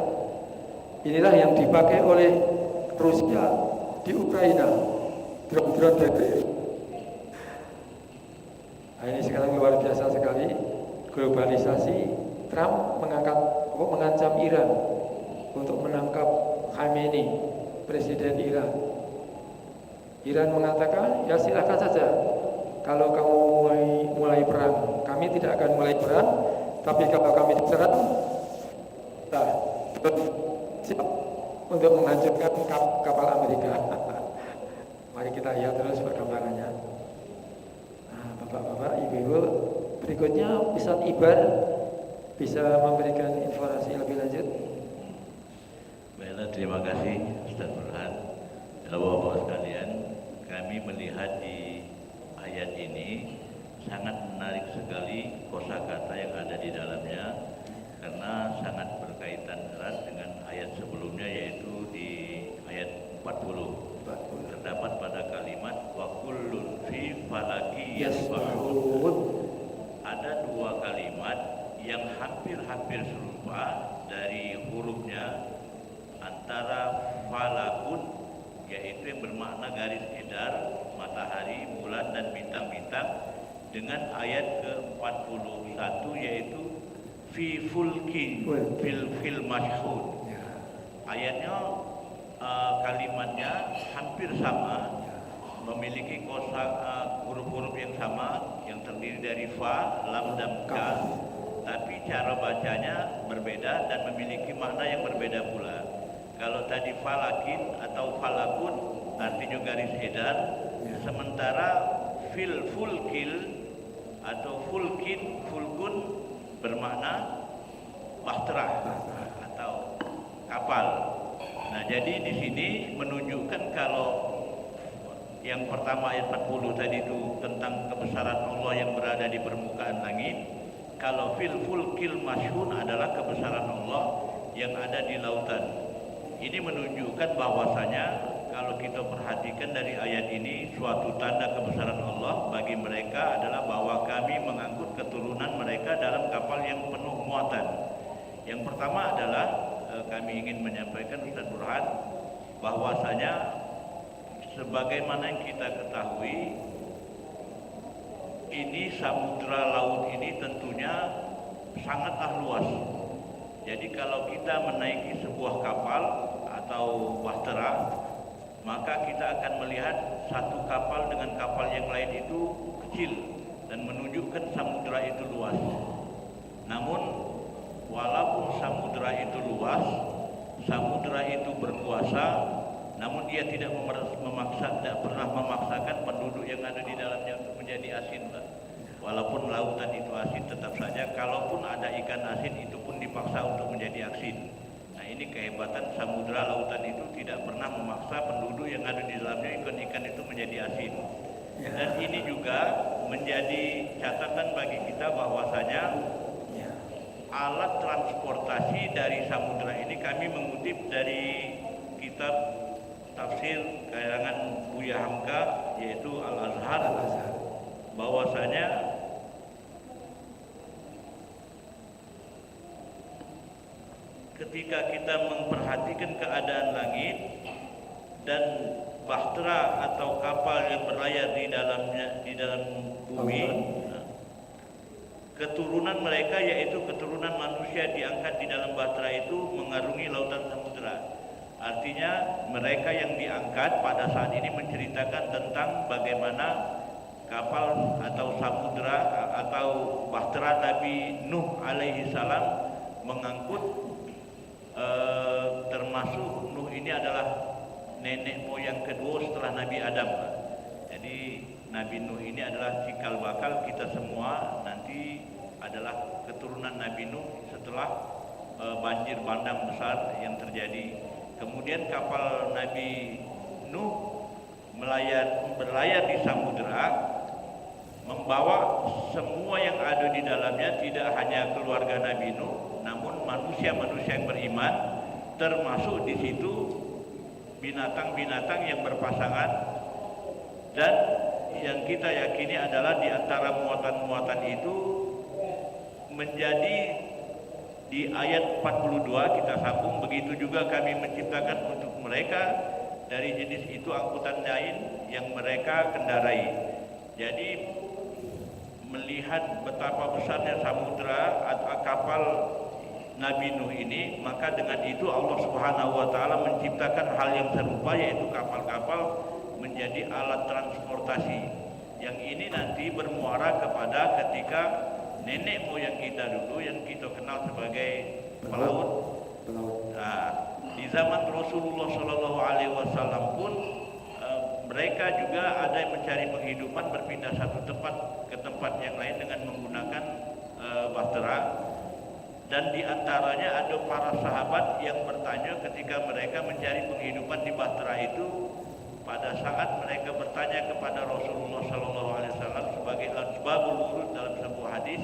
Inilah yang dipakai oleh Rusia di Ukraina, drone-drone dari. Nah, ini sekarang luar biasa sekali. Globalisasi, Trump mengancam Iran untuk menangkap Khamenei, presiden Iran. Iran mengatakan, ya silakan saja. Kalau kamu mulai perang, kami tidak akan mulai perang. Tapi kalau kami diserang, nah, siap untuk menghancurkan kapal Amerika. Mari kita lihat terus perkembangannya. Nah, Bapak-bapak, Ibu-ibu, berikutnya Ustaz Ibar bisa memberikan informasi lebih lanjut. Baiklah, terima kasih Ustaz Burhan. Bapak-bapak sekalian, kami melihat di ayat ini sangat menarik sekali kosakata yang ada di dalamnya, karena sangat berkaitan erat dengan ayat sebelumnya, yaitu di ayat 40. Terdapat pada kalimat wa kullun fi falaki yasbahun. Ada dua kalimat yang hampir-hampir serupa dari hurufnya, antara falakun, yaitu yang bermakna garis edar, matahari, bulan dan bintang-bintang, dengan ayat ke-41 yaitu fi fulki fil mashhud. Ayatnya kalimatnya hampir sama, memiliki huruf-huruf yang sama, yang terdiri dari fa, lam dan ka, tapi cara bacanya berbeda dan memiliki makna yang berbeda pula. Kalau tadi falakin atau falakun artinya garis edar, sementara fil fulkil atau fulkun bermakna bahtera atau kapal. Nah, jadi di sini menunjukkan kalau yang pertama ayat 40 tadi itu tentang kebesaran Allah yang berada di permukaan langit. Kalau fil fulkil masyhun adalah kebesaran Allah yang ada di lautan. Ini menunjukkan bahwasanya kalau kita perhatikan dari ayat ini, suatu tanda kebesaran Allah bagi mereka adalah bahwa kami mengangkut keturunan mereka dalam kapal yang penuh muatan. Yang pertama adalah kami ingin menyampaikan Ustaz Burhan bahwasanya sebagaimana yang kita ketahui, ini samudra laut ini tentunya sangatlah luas. Jadi kalau kita menaiki sebuah kapal atau bahtera, maka kita akan melihat satu kapal dengan kapal yang lain itu kecil dan menunjukkan samudra itu luas. Namun walaupun samudra itu luas, samudra itu berkuasa, namun dia tidak pernah memaksakan penduduk yang ada di dalamnya untuk menjadi asin, Pak. Walaupun lautan itu asin, tetap saja kalaupun ada ikan asin itu pun dipaksa untuk menjadi asin. Nah, ini kehebatan samudra lautan itu tidak pernah memaksa penduduk yang ada di dalamnya ikan-ikan itu menjadi asin. Dan ini juga menjadi catatan bagi kita bahwasanya alat transportasi dari samudra ini, kami mengutip dari kitab tafsir karangan Buya Hamka yaitu Al-Azhar, bahwasanya ketika kita memperhatikan keadaan langit dan bahtera atau kapal yang berlayar di dalam bumi, keturunan mereka yaitu keturunan manusia diangkat di dalam bahtera itu mengarungi lautan samudra. Artinya mereka yang diangkat pada saat ini menceritakan tentang bagaimana kapal atau samudra atau bahtera Nabi Nuh alaihi salam mengangkut, termasuk Nuh ini adalah nenek moyang kedua setelah Nabi Adam. Jadi Nabi Nuh ini adalah cikal bakal kita semua nanti adalah keturunan Nabi Nuh setelah banjir bandang besar yang terjadi. Kemudian kapal Nabi Nuh berlayar di samudera, membawa semua yang ada di dalamnya, tidak hanya keluarga Nabi Nuh, namun manusia-manusia yang beriman, termasuk di situ binatang-binatang yang berpasangan, dan yang kita yakini adalah di antara muatan-muatan itu menjadi di ayat 42 kita sambung, begitu juga kami menciptakan untuk mereka dari jenis itu angkutan lain yang mereka kendarai. Jadi melihat betapa besarnya samudra atau kapal Nabi Nuh ini, maka dengan itu Allah Subhanahu wa taala menciptakan hal yang serupa, yaitu kapal-kapal menjadi alat transportasi. Yang ini nanti bermuara kepada ketika nenek moyang kita dulu yang kita kenal sebagai pelaut. Nah, di zaman Rasulullah Shallallahu Alaihi Wasallam pun mereka juga ada yang mencari penghidupan, berpindah satu tempat ke tempat yang lain dengan menggunakan bahtera. Dan di antaranya ada para sahabat yang bertanya ketika mereka mencari penghidupan di bahtera itu, pada saat mereka bertanya kepada Rasulullah SAW sebagai asbabul wurud dalam sebuah hadis,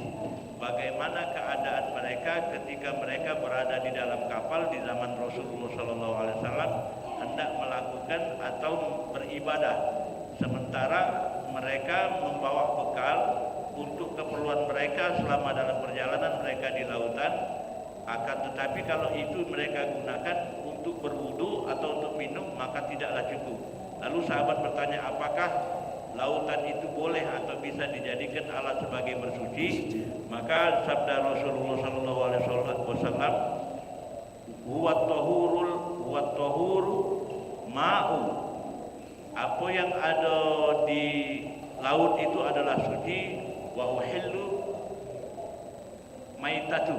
bagaimana keadaan mereka ketika mereka berada di dalam kapal di zaman Rasulullah SAW hendak melakukan atau beribadah, sementara mereka membawa bekal untuk keperluan mereka selama dalam perjalanan mereka di lautan. Akan tetapi kalau itu mereka gunakan untuk berwudu atau untuk minum, maka tidaklah cukup. Lalu sahabat bertanya, apakah lautan itu boleh atau bisa dijadikan alat sebagai bersuci? Maka sabda Rasulullah SAW, huwa tahuru ma'u, apa yang ada di laut itu adalah suci, wa uhillu maitatu,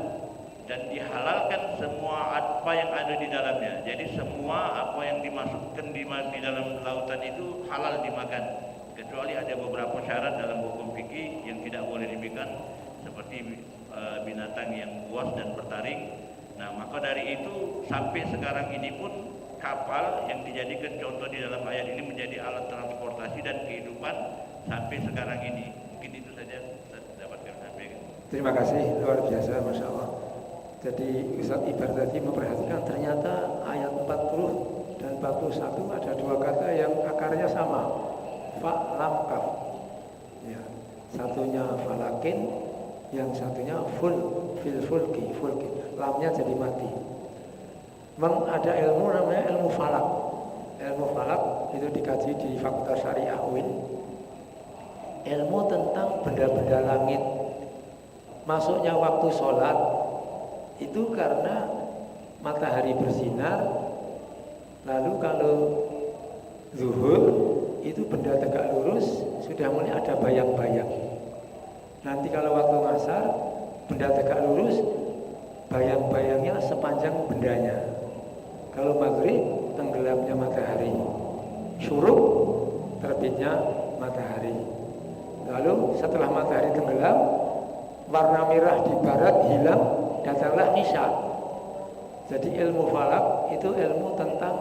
dan dihalalkan semua apa yang ada di dalamnya. Jadi semua apa yang dimasukkan di dalam lautan itu halal dimakan, kecuali ada beberapa syarat dalam hukum fikih yang tidak boleh dimakan, seperti binatang yang buas dan bertaring. Nah, maka dari itu sampai sekarang ini pun kapal yang dijadikan contoh di dalam ayat ini menjadi alat transportasi dan kehidupan sampai sekarang ini. Mungkin itu saja saya dapatkan sampaikan. Terima kasih, luar biasa, Masya Allah. Jadi Ustaz Ibar tadi memperhatikan ternyata ayat 40 dan 41 ada dua kata yang akarnya sama, fa lam kaf. Ya, satunya falakin, yang satunya fil fulki. Lamnya jadi mati. Memang ada ilmu namanya ilmu falak. Ilmu falak itu dikaji di Fakultas Syariah UIN. Ilmu tentang benda-benda langit. Masuknya waktu sholat itu karena matahari bersinar, lalu kalau zuhur itu benda tegak lurus sudah mulai ada bayang-bayang. Nanti kalau waktu asar benda tegak lurus, bayang-bayangnya sepanjang bendanya. Kalau maghrib tenggelamnya matahari, syuruk terbitnya matahari. Lalu setelah matahari tenggelam, warna merah di barat hilang, datanglah isya. Jadi ilmu falak itu ilmu tentang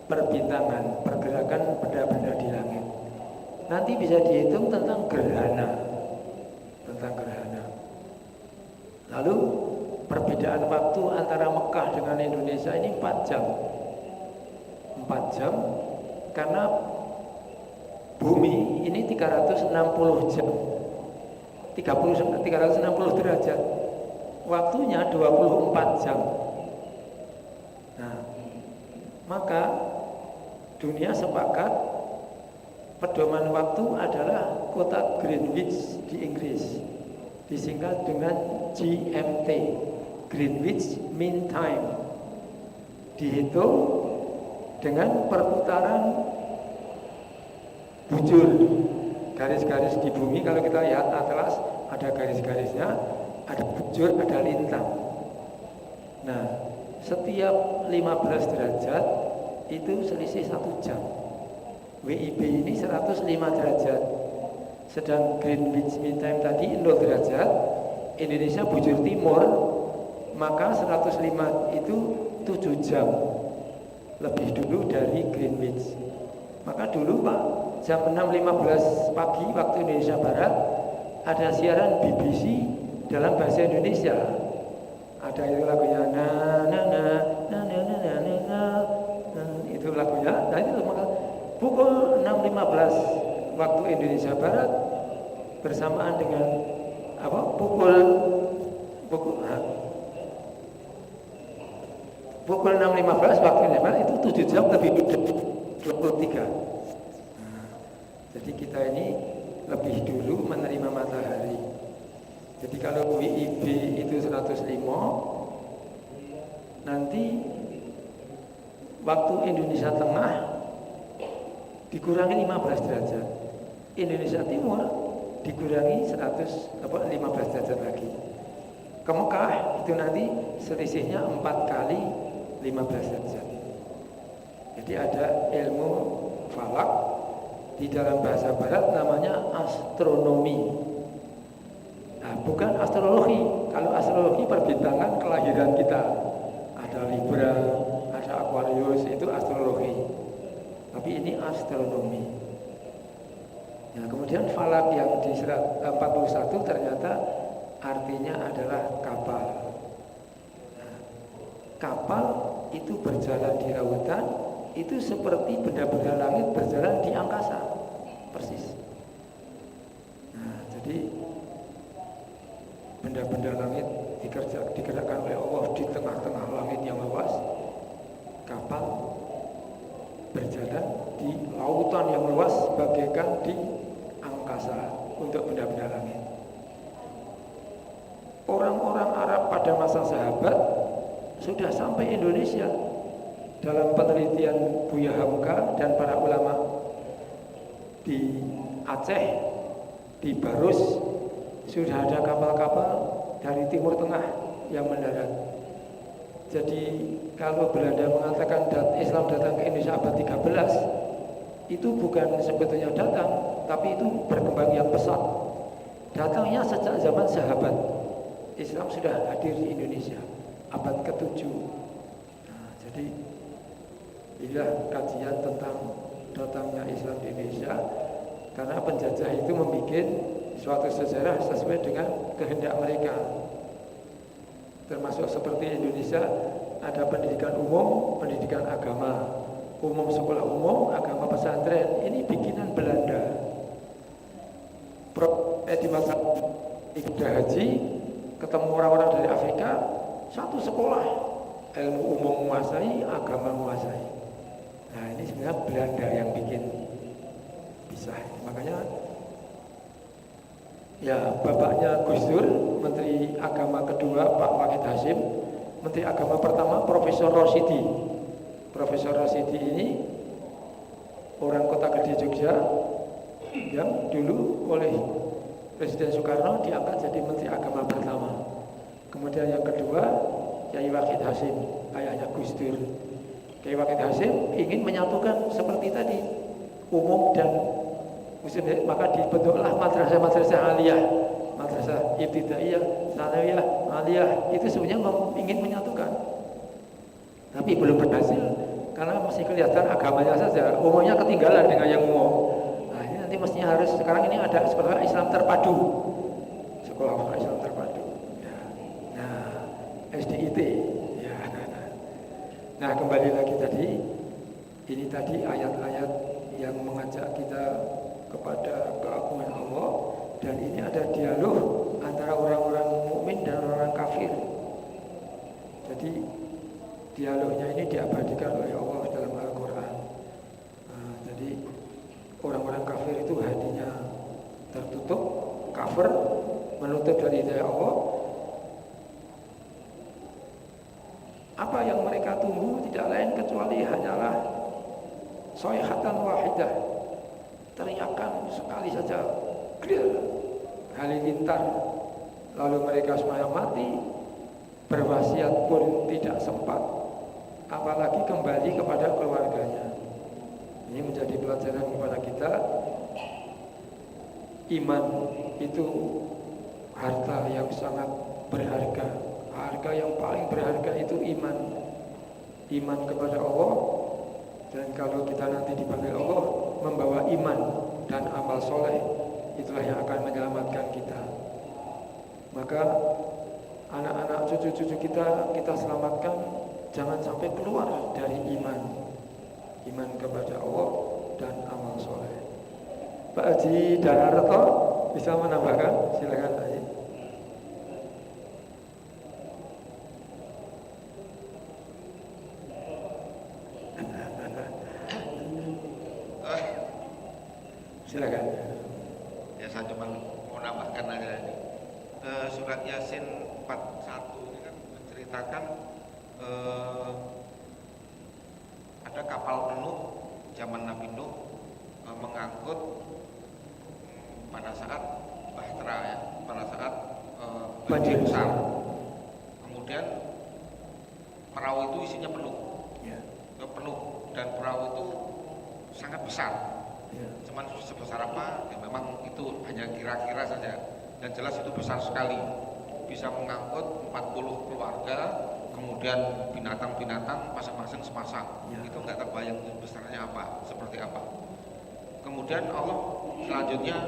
perbintangan, pergerakan benda-benda di langit. Nanti bisa dihitung tentang gerhana. Lalu perbedaan waktu antara Mekah dengan Indonesia ini 4 jam. 4 jam karena bumi ini 360 jam. 360 derajat. Waktunya 24 jam. Nah, maka dunia sepakat pedoman waktu adalah kota Greenwich di Inggris, disingkat dengan GMT, Greenwich Mean Time. Dihitung dengan perputaran bujur garis-garis di bumi. Kalau kita lihat atlas ada garis-garisnya, ada bujur, ada lintang. Nah, setiap 15 derajat itu selisih 1 jam. WIB ini 105 derajat. Sedang Greenwich Mean Time tadi 0 derajat, Indonesia bujur timur, maka 105 itu 7 jam lebih dulu dari Greenwich. Maka dulu Pak, jam 6.15 pagi waktu Indonesia Barat ada siaran BBC dalam bahasa Indonesia. Ada itu lagunya na na na na na na na na, lagunya. Nah itu maka pukul 6.15 waktu Indonesia Barat bersamaan dengan pukul 6.15 waktu Indonesia Barat itu 7 jam lebih 23. Jadi kita ini lebih dulu menerima matahari. Jadi kalau WIB itu 105, nanti waktu Indonesia Tengah dikurangi 15 derajat, Indonesia Timur dikurangi 15 derajat lagi. Ke Mekah itu nanti selisihnya 4 kali 15 derajat. Jadi ada ilmu falak, di dalam bahasa barat namanya astronomi. Nah, bukan astrologi. Kalau astrologi perbintangan kelahiran kita. Ada Libra, ada Aquarius, itu astrologi. Tapi ini astronomi. Nah, kemudian falak yang di 41 ternyata artinya adalah kapal. Nah, kapal itu berjalan di lautan, itu seperti benda-benda langit berjalan di angkasa, persis. Nah, jadi benda-benda langit digerakkan oleh Allah di tengah-tengah langit yang luas. Kapal berjalan di lautan yang luas bagaikan di angkasa untuk benda-benda langit. Orang-orang Arab pada masa sahabat sudah sampai Indonesia. Dalam penelitian Buya Hamka dan para ulama di Aceh, di Barus, sudah ada kapal-kapal dari Timur Tengah yang mendarat. Jadi kalau Belanda mengatakan Islam datang ke Indonesia abad 13, itu bukan sebetulnya datang, tapi itu berkembang yang pesat. Datangnya sejak zaman sahabat. Islam sudah hadir di Indonesia abad ke-7. Nah, jadi inilah kajian tentang datangnya Islam di Indonesia, karena penjajah itu membuat suatu sejarah sesuai dengan kehendak mereka. Termasuk seperti Indonesia ada pendidikan umum, pendidikan agama, umum sekolah umum, agama pesantren. Ini bikinan Belanda. Di masa ibadah haji ketemu orang-orang dari Afrika, satu sekolah, ilmu umum menguasai, agama menguasai. Nah ini sebenarnya Belanda yang bikin pisah. Makanya ya bapaknya Gus Dur, Menteri Agama kedua Pak Wahid Hasyim, Menteri Agama pertama Profesor Rosyidi. Profesor Rosyidi ini orang Kota Gede Jogja yang dulu oleh Presiden Soekarno diangkat jadi Menteri Agama pertama. Kemudian yang kedua Kiai Wahid Hasyim, ayahnya Gus Dur. Kiai Wahid Hasyim ingin menyatukan seperti tadi umum dan muslim, maka dibentuklah madrasah-madrasah aliyah, madrasah ibtidaiyah, sanawiyah, aliyah. Itu sebenarnya ingin menyatukan, tapi belum berhasil karena masih kelihatan agamanya saja, umumnya ketinggalan dengan yang umum. Nah ini nanti mestinya harus, sekarang ini ada sekolah Islam terpadu, sekolah Islam terpadu. Nah SDIT. Ya. Nah kembali lagi tadi, ini tadi ayat-ayat yang mengajak kita kepada keagungan Allah, dan ini ada dialog antara orang-orang mukmin dan orang kafir. Jadi dialognya ini diabadikan oleh Allah dalam Al-Quran. Nah, jadi orang-orang kafir itu hatinya tertutup, kafir, menutup dari hidayah Allah. Apa yang mereka tunggu tidak lain kecuali hanyalah sayhatan wahidah, teriakan sekali saja, clear, halilintar, lalu mereka semuanya mati, berwasiat pun tidak sempat, apalagi kembali kepada keluarganya. Ini menjadi pelajaran kepada kita. Iman itu harta yang sangat berharga. Harga yang paling berharga itu iman. Iman kepada Allah. Dan kalau kita nanti dipanggil Allah membawa iman dan amal soleh, itulah yang akan menyelamatkan kita. Maka anak-anak cucu-cucu kita selamatkan, jangan sampai keluar dari iman. Iman iman kepada Allah dan amal soleh. Pak Haji Danarto bisa menambahkan, silakan Pak Haji. Silakan. Ya saya cuma mau nambahkan aja ini. Surat Yasin 41 ini kan menceritakan ada kapal Nuh zaman Nabi Nuh mengangkut pada saat bahtera ya, pada saat banjir besar. Kemudian perahu itu isinya penuh, penuh dan perahu itu sangat besar. Cuman sebesar apa? Ya memang itu hanya kira-kira saja. Dan jelas itu besar sekali. Bisa mengangkut 40 keluarga, kemudian binatang-binatang masing-masing sepasang. Itu nggak terbayang besarnya apa, seperti apa. Kemudian Allah selanjutnya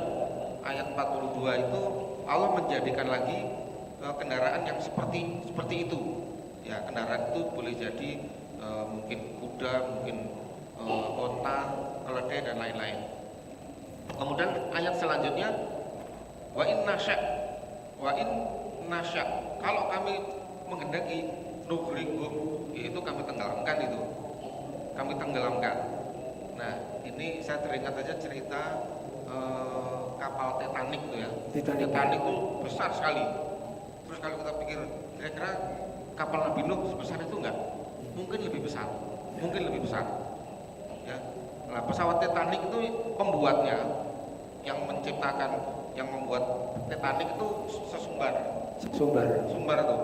ayat 42 itu Allah menjadikan lagi kendaraan yang seperti itu. Ya, kendaraan itu boleh jadi mungkin kuda, mungkin onta, keledai dan lain-lain. Kemudian ayat selanjutnya wa in nasya kalau kami menghendaki nughriqhum, yaitu kami tenggelamkan. Nah, ini saya teringat aja cerita kapal Titanic itu ya. Titanic itu besar sekali. Terus kalau kita pikir kira-kira kapal Nabi Nuh sebesar itu enggak? Mungkin lebih besar. Ya. Nah, pesawat Titanic itu pembuatnya yang membuat Titanic itu sumbar tuh.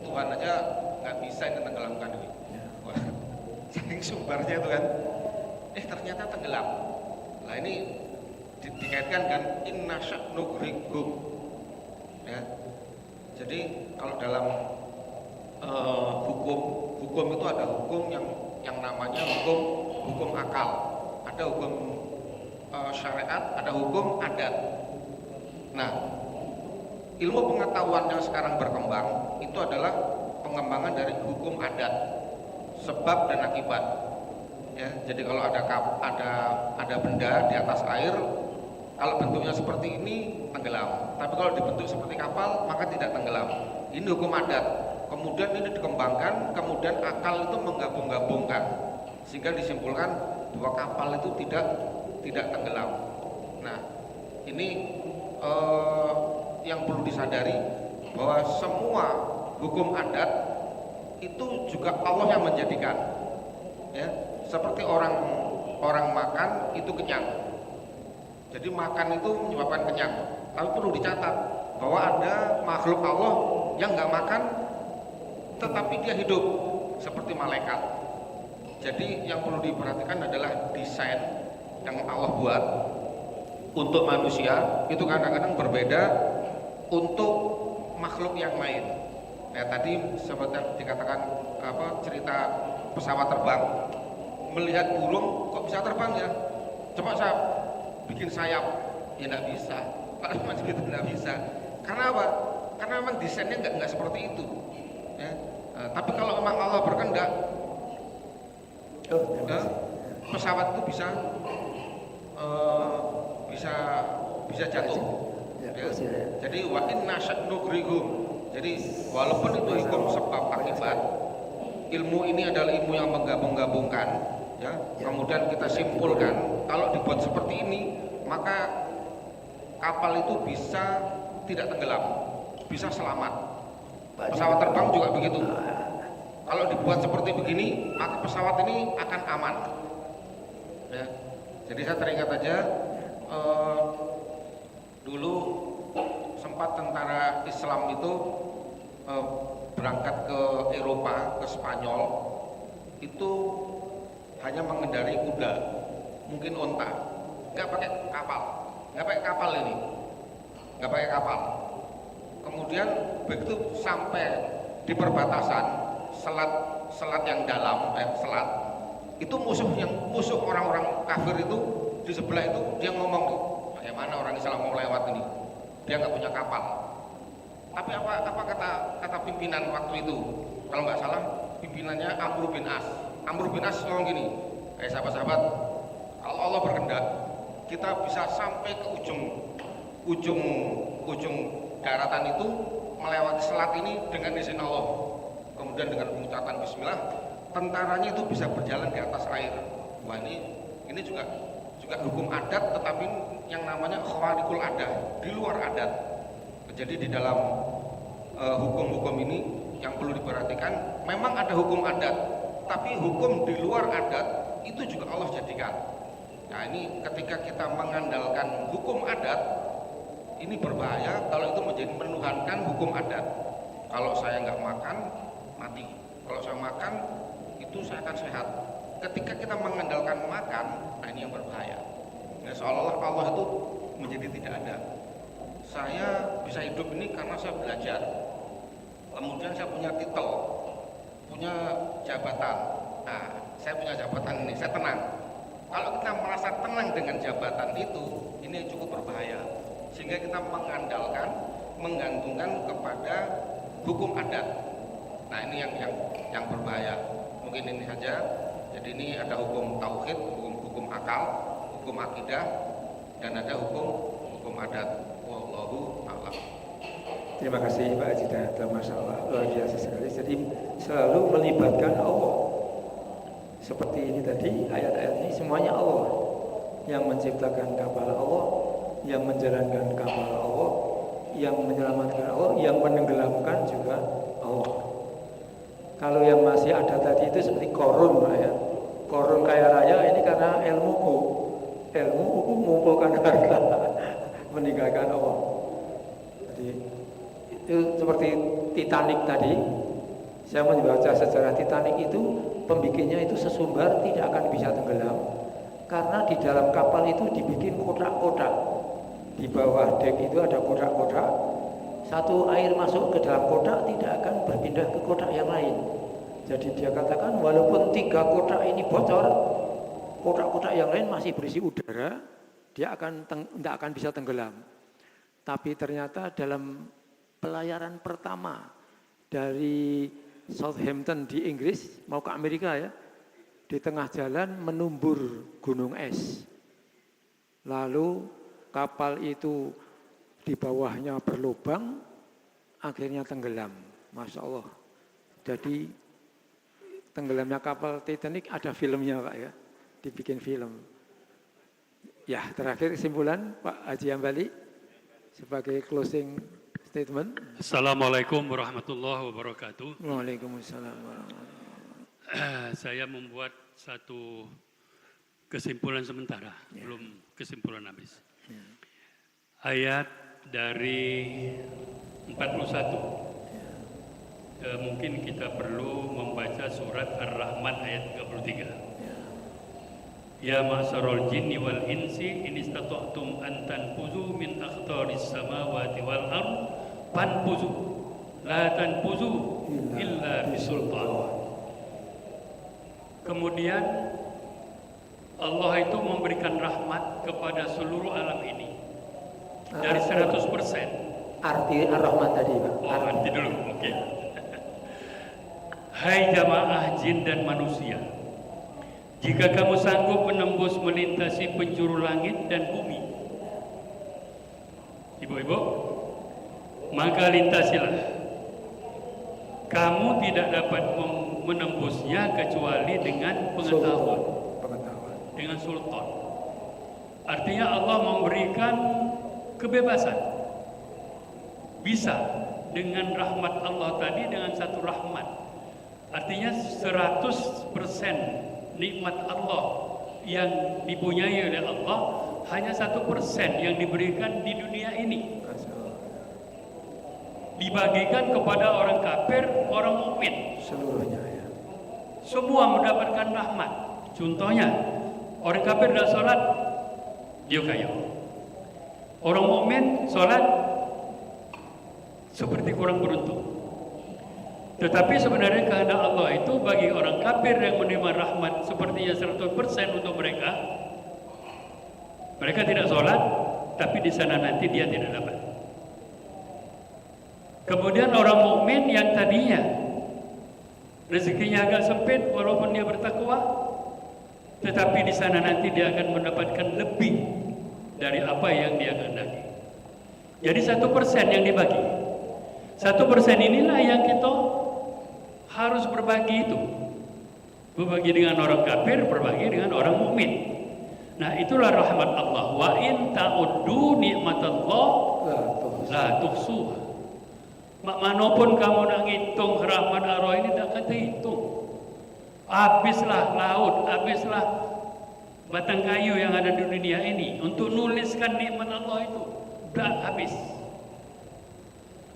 Tuhan aja nggak bisa tenggelamkan ini. Wah, saking sumbarnya itu kan. Ternyata tenggelam. Nah ini dikaitkan kan inna nughriqhum. Ya. Jadi kalau dalam hukum itu ada hukum yang namanya hukum akal, ada hukum syariat, ada hukum adat. Nah, ilmu pengetahuan yang sekarang berkembang itu adalah pengembangan dari hukum adat, sebab dan akibat. Ya, jadi kalau ada benda di atas air, kalau bentuknya seperti ini tenggelam, tapi kalau dibentuk seperti kapal maka tidak tenggelam. Ini hukum adat. Kemudian ini dikembangkan, kemudian akal itu menggabung-gabungkan sehingga disimpulkan bahwa kapal itu tidak tenggelam. Nah, ini yang perlu disadari bahwa semua hukum adat itu juga Allah yang menjadikan. Ya, seperti orang makan itu kenyang. Jadi makan itu menyebabkan kenyang. Tapi perlu dicatat bahwa ada makhluk Allah yang nggak makan tetapi dia hidup seperti malaikat. Jadi yang perlu diperhatikan adalah desain yang Allah buat untuk manusia itu kadang-kadang berbeda untuk makhluk yang lain. Ya, tadi seperti dikatakan cerita pesawat terbang, melihat burung kok bisa terbang ya? Coba saya bikin sayap, ya nggak bisa. Kalau macam itu nggak bisa. Karena apa? Karena memang desainnya nggak seperti itu. Ya. Tapi kalau memang Allah berkehendak, pesawat itu bisa jatuh. Ya. Jadi wa inna nughriqhum. Jadi walaupun itu hukum sebab akibat, ilmu ini adalah ilmu yang menggabung-gabungkan. Ya. Kemudian kita simpulkan kalau dibuat seperti ini maka kapal itu bisa tidak tenggelam, bisa selamat. Pesawat terbang juga begitu. Kalau dibuat seperti begini, maka pesawat ini akan aman. Ya. Jadi saya teringat aja dulu sempat tentara Islam itu berangkat ke Eropa, ke Spanyol, itu hanya mengendarai kuda, mungkin onta, nggak pakai kapal ini, nggak pakai kapal. Kemudian begitu sampai di perbatasan selat yang dalam, selat itu musuh orang-orang kafir itu di sebelah itu dia ngomong nih, bagaimana orang Islam mau lewat ini? Dia nggak punya kapal. Tapi apa kata pimpinan waktu itu? Kalau nggak salah pimpinannya Amr bin As ngomong gini, sahabat-sahabat, kalau Allah berkehendak, kita bisa sampai ke ujung daratan itu, melewati selat ini dengan izin Allah. Kemudian dengan pengucapan bismillah, tentaranya itu bisa berjalan di atas air. Wah, ini juga hukum adat, tetapi yang namanya khawarikul adat, di luar adat. Jadi di dalam hukum-hukum ini yang perlu diperhatikan, memang ada hukum adat, tapi hukum di luar adat itu juga Allah jadikan. Nah, ini ketika kita mengandalkan hukum adat, ini berbahaya kalau itu menjadi menuhankan hukum adat. Kalau saya nggak makan, mati. Kalau saya makan, itu saya akan sehat. Ketika kita mengandalkan makan, nah ini yang berbahaya. Nah, seolah-olah Allah itu menjadi tidak ada. Saya bisa hidup ini karena saya belajar. Kemudian saya punya titel, punya jabatan. Nah, saya punya jabatan ini, saya tenang. Kalau kita merasa tenang dengan jabatan itu, ini cukup berbahaya. Sehingga kita mengandalkan, menggantungkan kepada hukum adat. Nah, ini yang berbahaya. Mungkin ini saja. Jadi ini ada hukum tauhid, hukum akal, hukum akidah, dan ada hukum adat. Wallahu a'lam. Terima kasih Pak Haji Dahlan, Masya Allah, luar biasa sekali. Jadi selalu melibatkan Allah. Seperti ini tadi, ayat-ayat ini semuanya Allah. Yang menciptakan kapal Allah, yang menjalankan kapal Allah, yang menyelamatkan Allah, yang menenggelamkan juga Allah. Kalau yang masih ada tadi itu seperti korun, Pak ya. Korun kaya raya ini karena ilmuku mengumpulkan harta, meninggalkan Allah. Jadi itu seperti Titanic tadi. Saya membaca sejarah Titanic itu, pembikinnya itu sesumbar tidak akan bisa tenggelam karena di dalam kapal itu dibikin kotak-kotak. Di bawah dek itu ada kotak-kotak. Satu air masuk ke dalam kotak tidak akan berpindah ke kotak yang lain. Jadi dia katakan walaupun 3 kotak ini bocor, kotak-kotak yang lain masih berisi udara, dia tidak akan bisa tenggelam. Tapi ternyata dalam pelayaran pertama dari Southampton di Inggris mau ke Amerika ya, di tengah jalan menumbur gunung es. Lalu kapal itu di bawahnya berlubang, akhirnya tenggelam. Masya Allah. Jadi tenggelamnya kapal Titanic ada filmnya Pak ya, dibikin film. Ya, terakhir kesimpulan Pak Haji Hambali sebagai closing statement. Assalamualaikum warahmatullahi wabarakatuh. Waalaikumsalam warahmatullahi wabarakatuh. Saya membuat satu kesimpulan sementara, belum kesimpulan habis. Ayat dari 41. Mungkin kita perlu membaca surat Ar-Rahman ayat 33. Ya ma'syarul jinni wal insi in istata'tum an tanfuzu min aqtaris samawati wal ard fanfuzu la tanfuzu illa bisultan. Kemudian Allah itu memberikan rahmat kepada seluruh alam ini dari 100%. Arti Ar-Rahman tadi Pak. Oh, arti dulu mungkin. Hai jamaah jin dan manusia, jika kamu sanggup menembus melintasi penjuru langit dan bumi, ibu-ibu, maka lintasilah. Kamu tidak dapat menembusnya kecuali dengan pengetahuan, dengan sultan. Artinya Allah memberikan kebebasan. Bisa dengan rahmat Allah tadi, dengan satu rahmat. Artinya 100% nikmat Allah yang dipunyai oleh Allah hanya 1% yang diberikan di dunia ini. Dibagikan kepada orang kafir, orang mukmin. Seluruhnya ya. Semua mendapatkan rahmat. Contohnya, orang kafir dah sholat, dia kaya. Orang mukmin sholat seperti kurang beruntung. Tetapi sebenarnya kehendak Allah itu bagi orang kafir yang menerima rahmat sepertinya 100% untuk mereka. Mereka tidak sholat, tapi di sana nanti dia tidak dapat. Kemudian orang mukmin yang tadinya rezekinya agak sempit walaupun dia bertakwa, tetapi di sana nanti dia akan mendapatkan lebih dari apa yang dia kehendaki. Jadi 1% yang dibagi. 1% inilah yang kita harus berbagi itu. Berbagi dengan orang kafir, berbagi dengan orang mukmin. Nah, itulah rahmat Allah. Wa in ta'uddu nikmatallah la tuhsuha. Mak manapun kamu nak hitung rahmat Allah ini tak kata hitung. Habislah laut, habislah batang kayu yang ada di dunia ini untuk nuliskan nikmat Allah itu. Dah habis.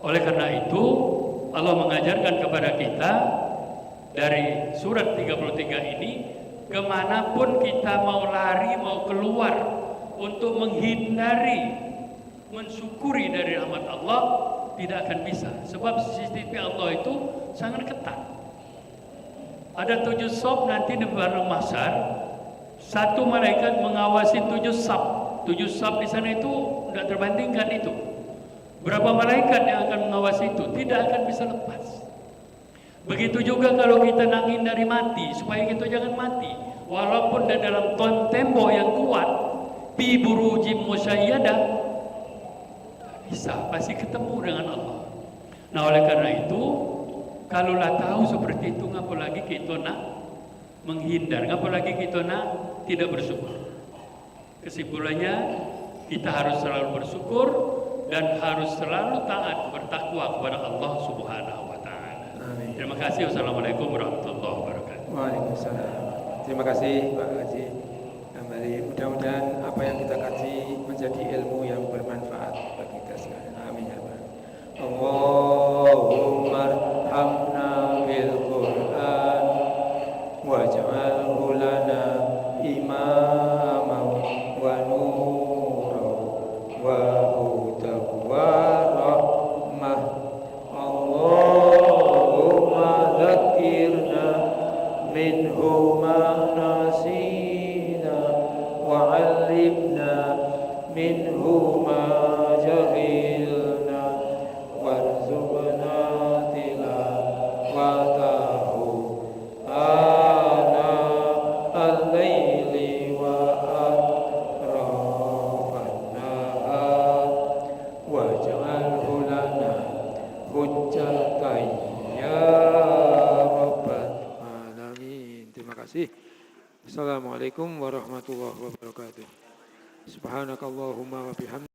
Oleh karena itu, Allah mengajarkan kepada kita dari surat 33 ini, kemanapun kita mau lari, mau keluar untuk menghindari, mensyukuri dari rahmat Allah, tidak akan bisa. Sebab CCTV Allah itu sangat ketat. Ada 7 sop nanti di barang mahsyar, satu malaikat mengawasi 7 sop. 7 sop di sana itu tidak terbandingkan itu. Berapa malaikat yang akan mengawasi itu, tidak akan bisa lepas. Begitu juga kalau kita nak hindari mati, supaya kita jangan mati, walaupun di dalam tembok yang kuat, fi burujim musyayyadah, bisa pasti ketemu dengan Allah. Nah, oleh karena itu, kalaulah tahu seperti itu, ngapa lagi kita nak menghindar, ngapa lagi kita nak tidak bersyukur. Kesimpulannya, kita harus selalu bersyukur dan harus selalu taat bertakwa kepada Allah Subhanahu wa taala. Amin. Terima kasih. Wassalamualaikum warahmatullahi wabarakatuh. Waalaikumsalam. Terima kasih Pak Haji. Kembali mudah-mudahan apa yang kita kaji menjadi ilmu yang bermanfaat bagi kita sekalian. Amin ya Rabbal. Allahumma arhamna bil Qur'an waj'alhu lana imaman wa nuran wa hudan wa rahmah. Allahumma dzakirna minhu ma nasina wa 'allimna minhu ma jahilna warzuqna tilawatahu ana al-laili wa atrafan nahar waj'alhu lana hujjatan ya rabbal alamin. Terima kasih. Assalamualaikum warahmatullahi wabarakatuh. Subhanakallahumma wa bihamdika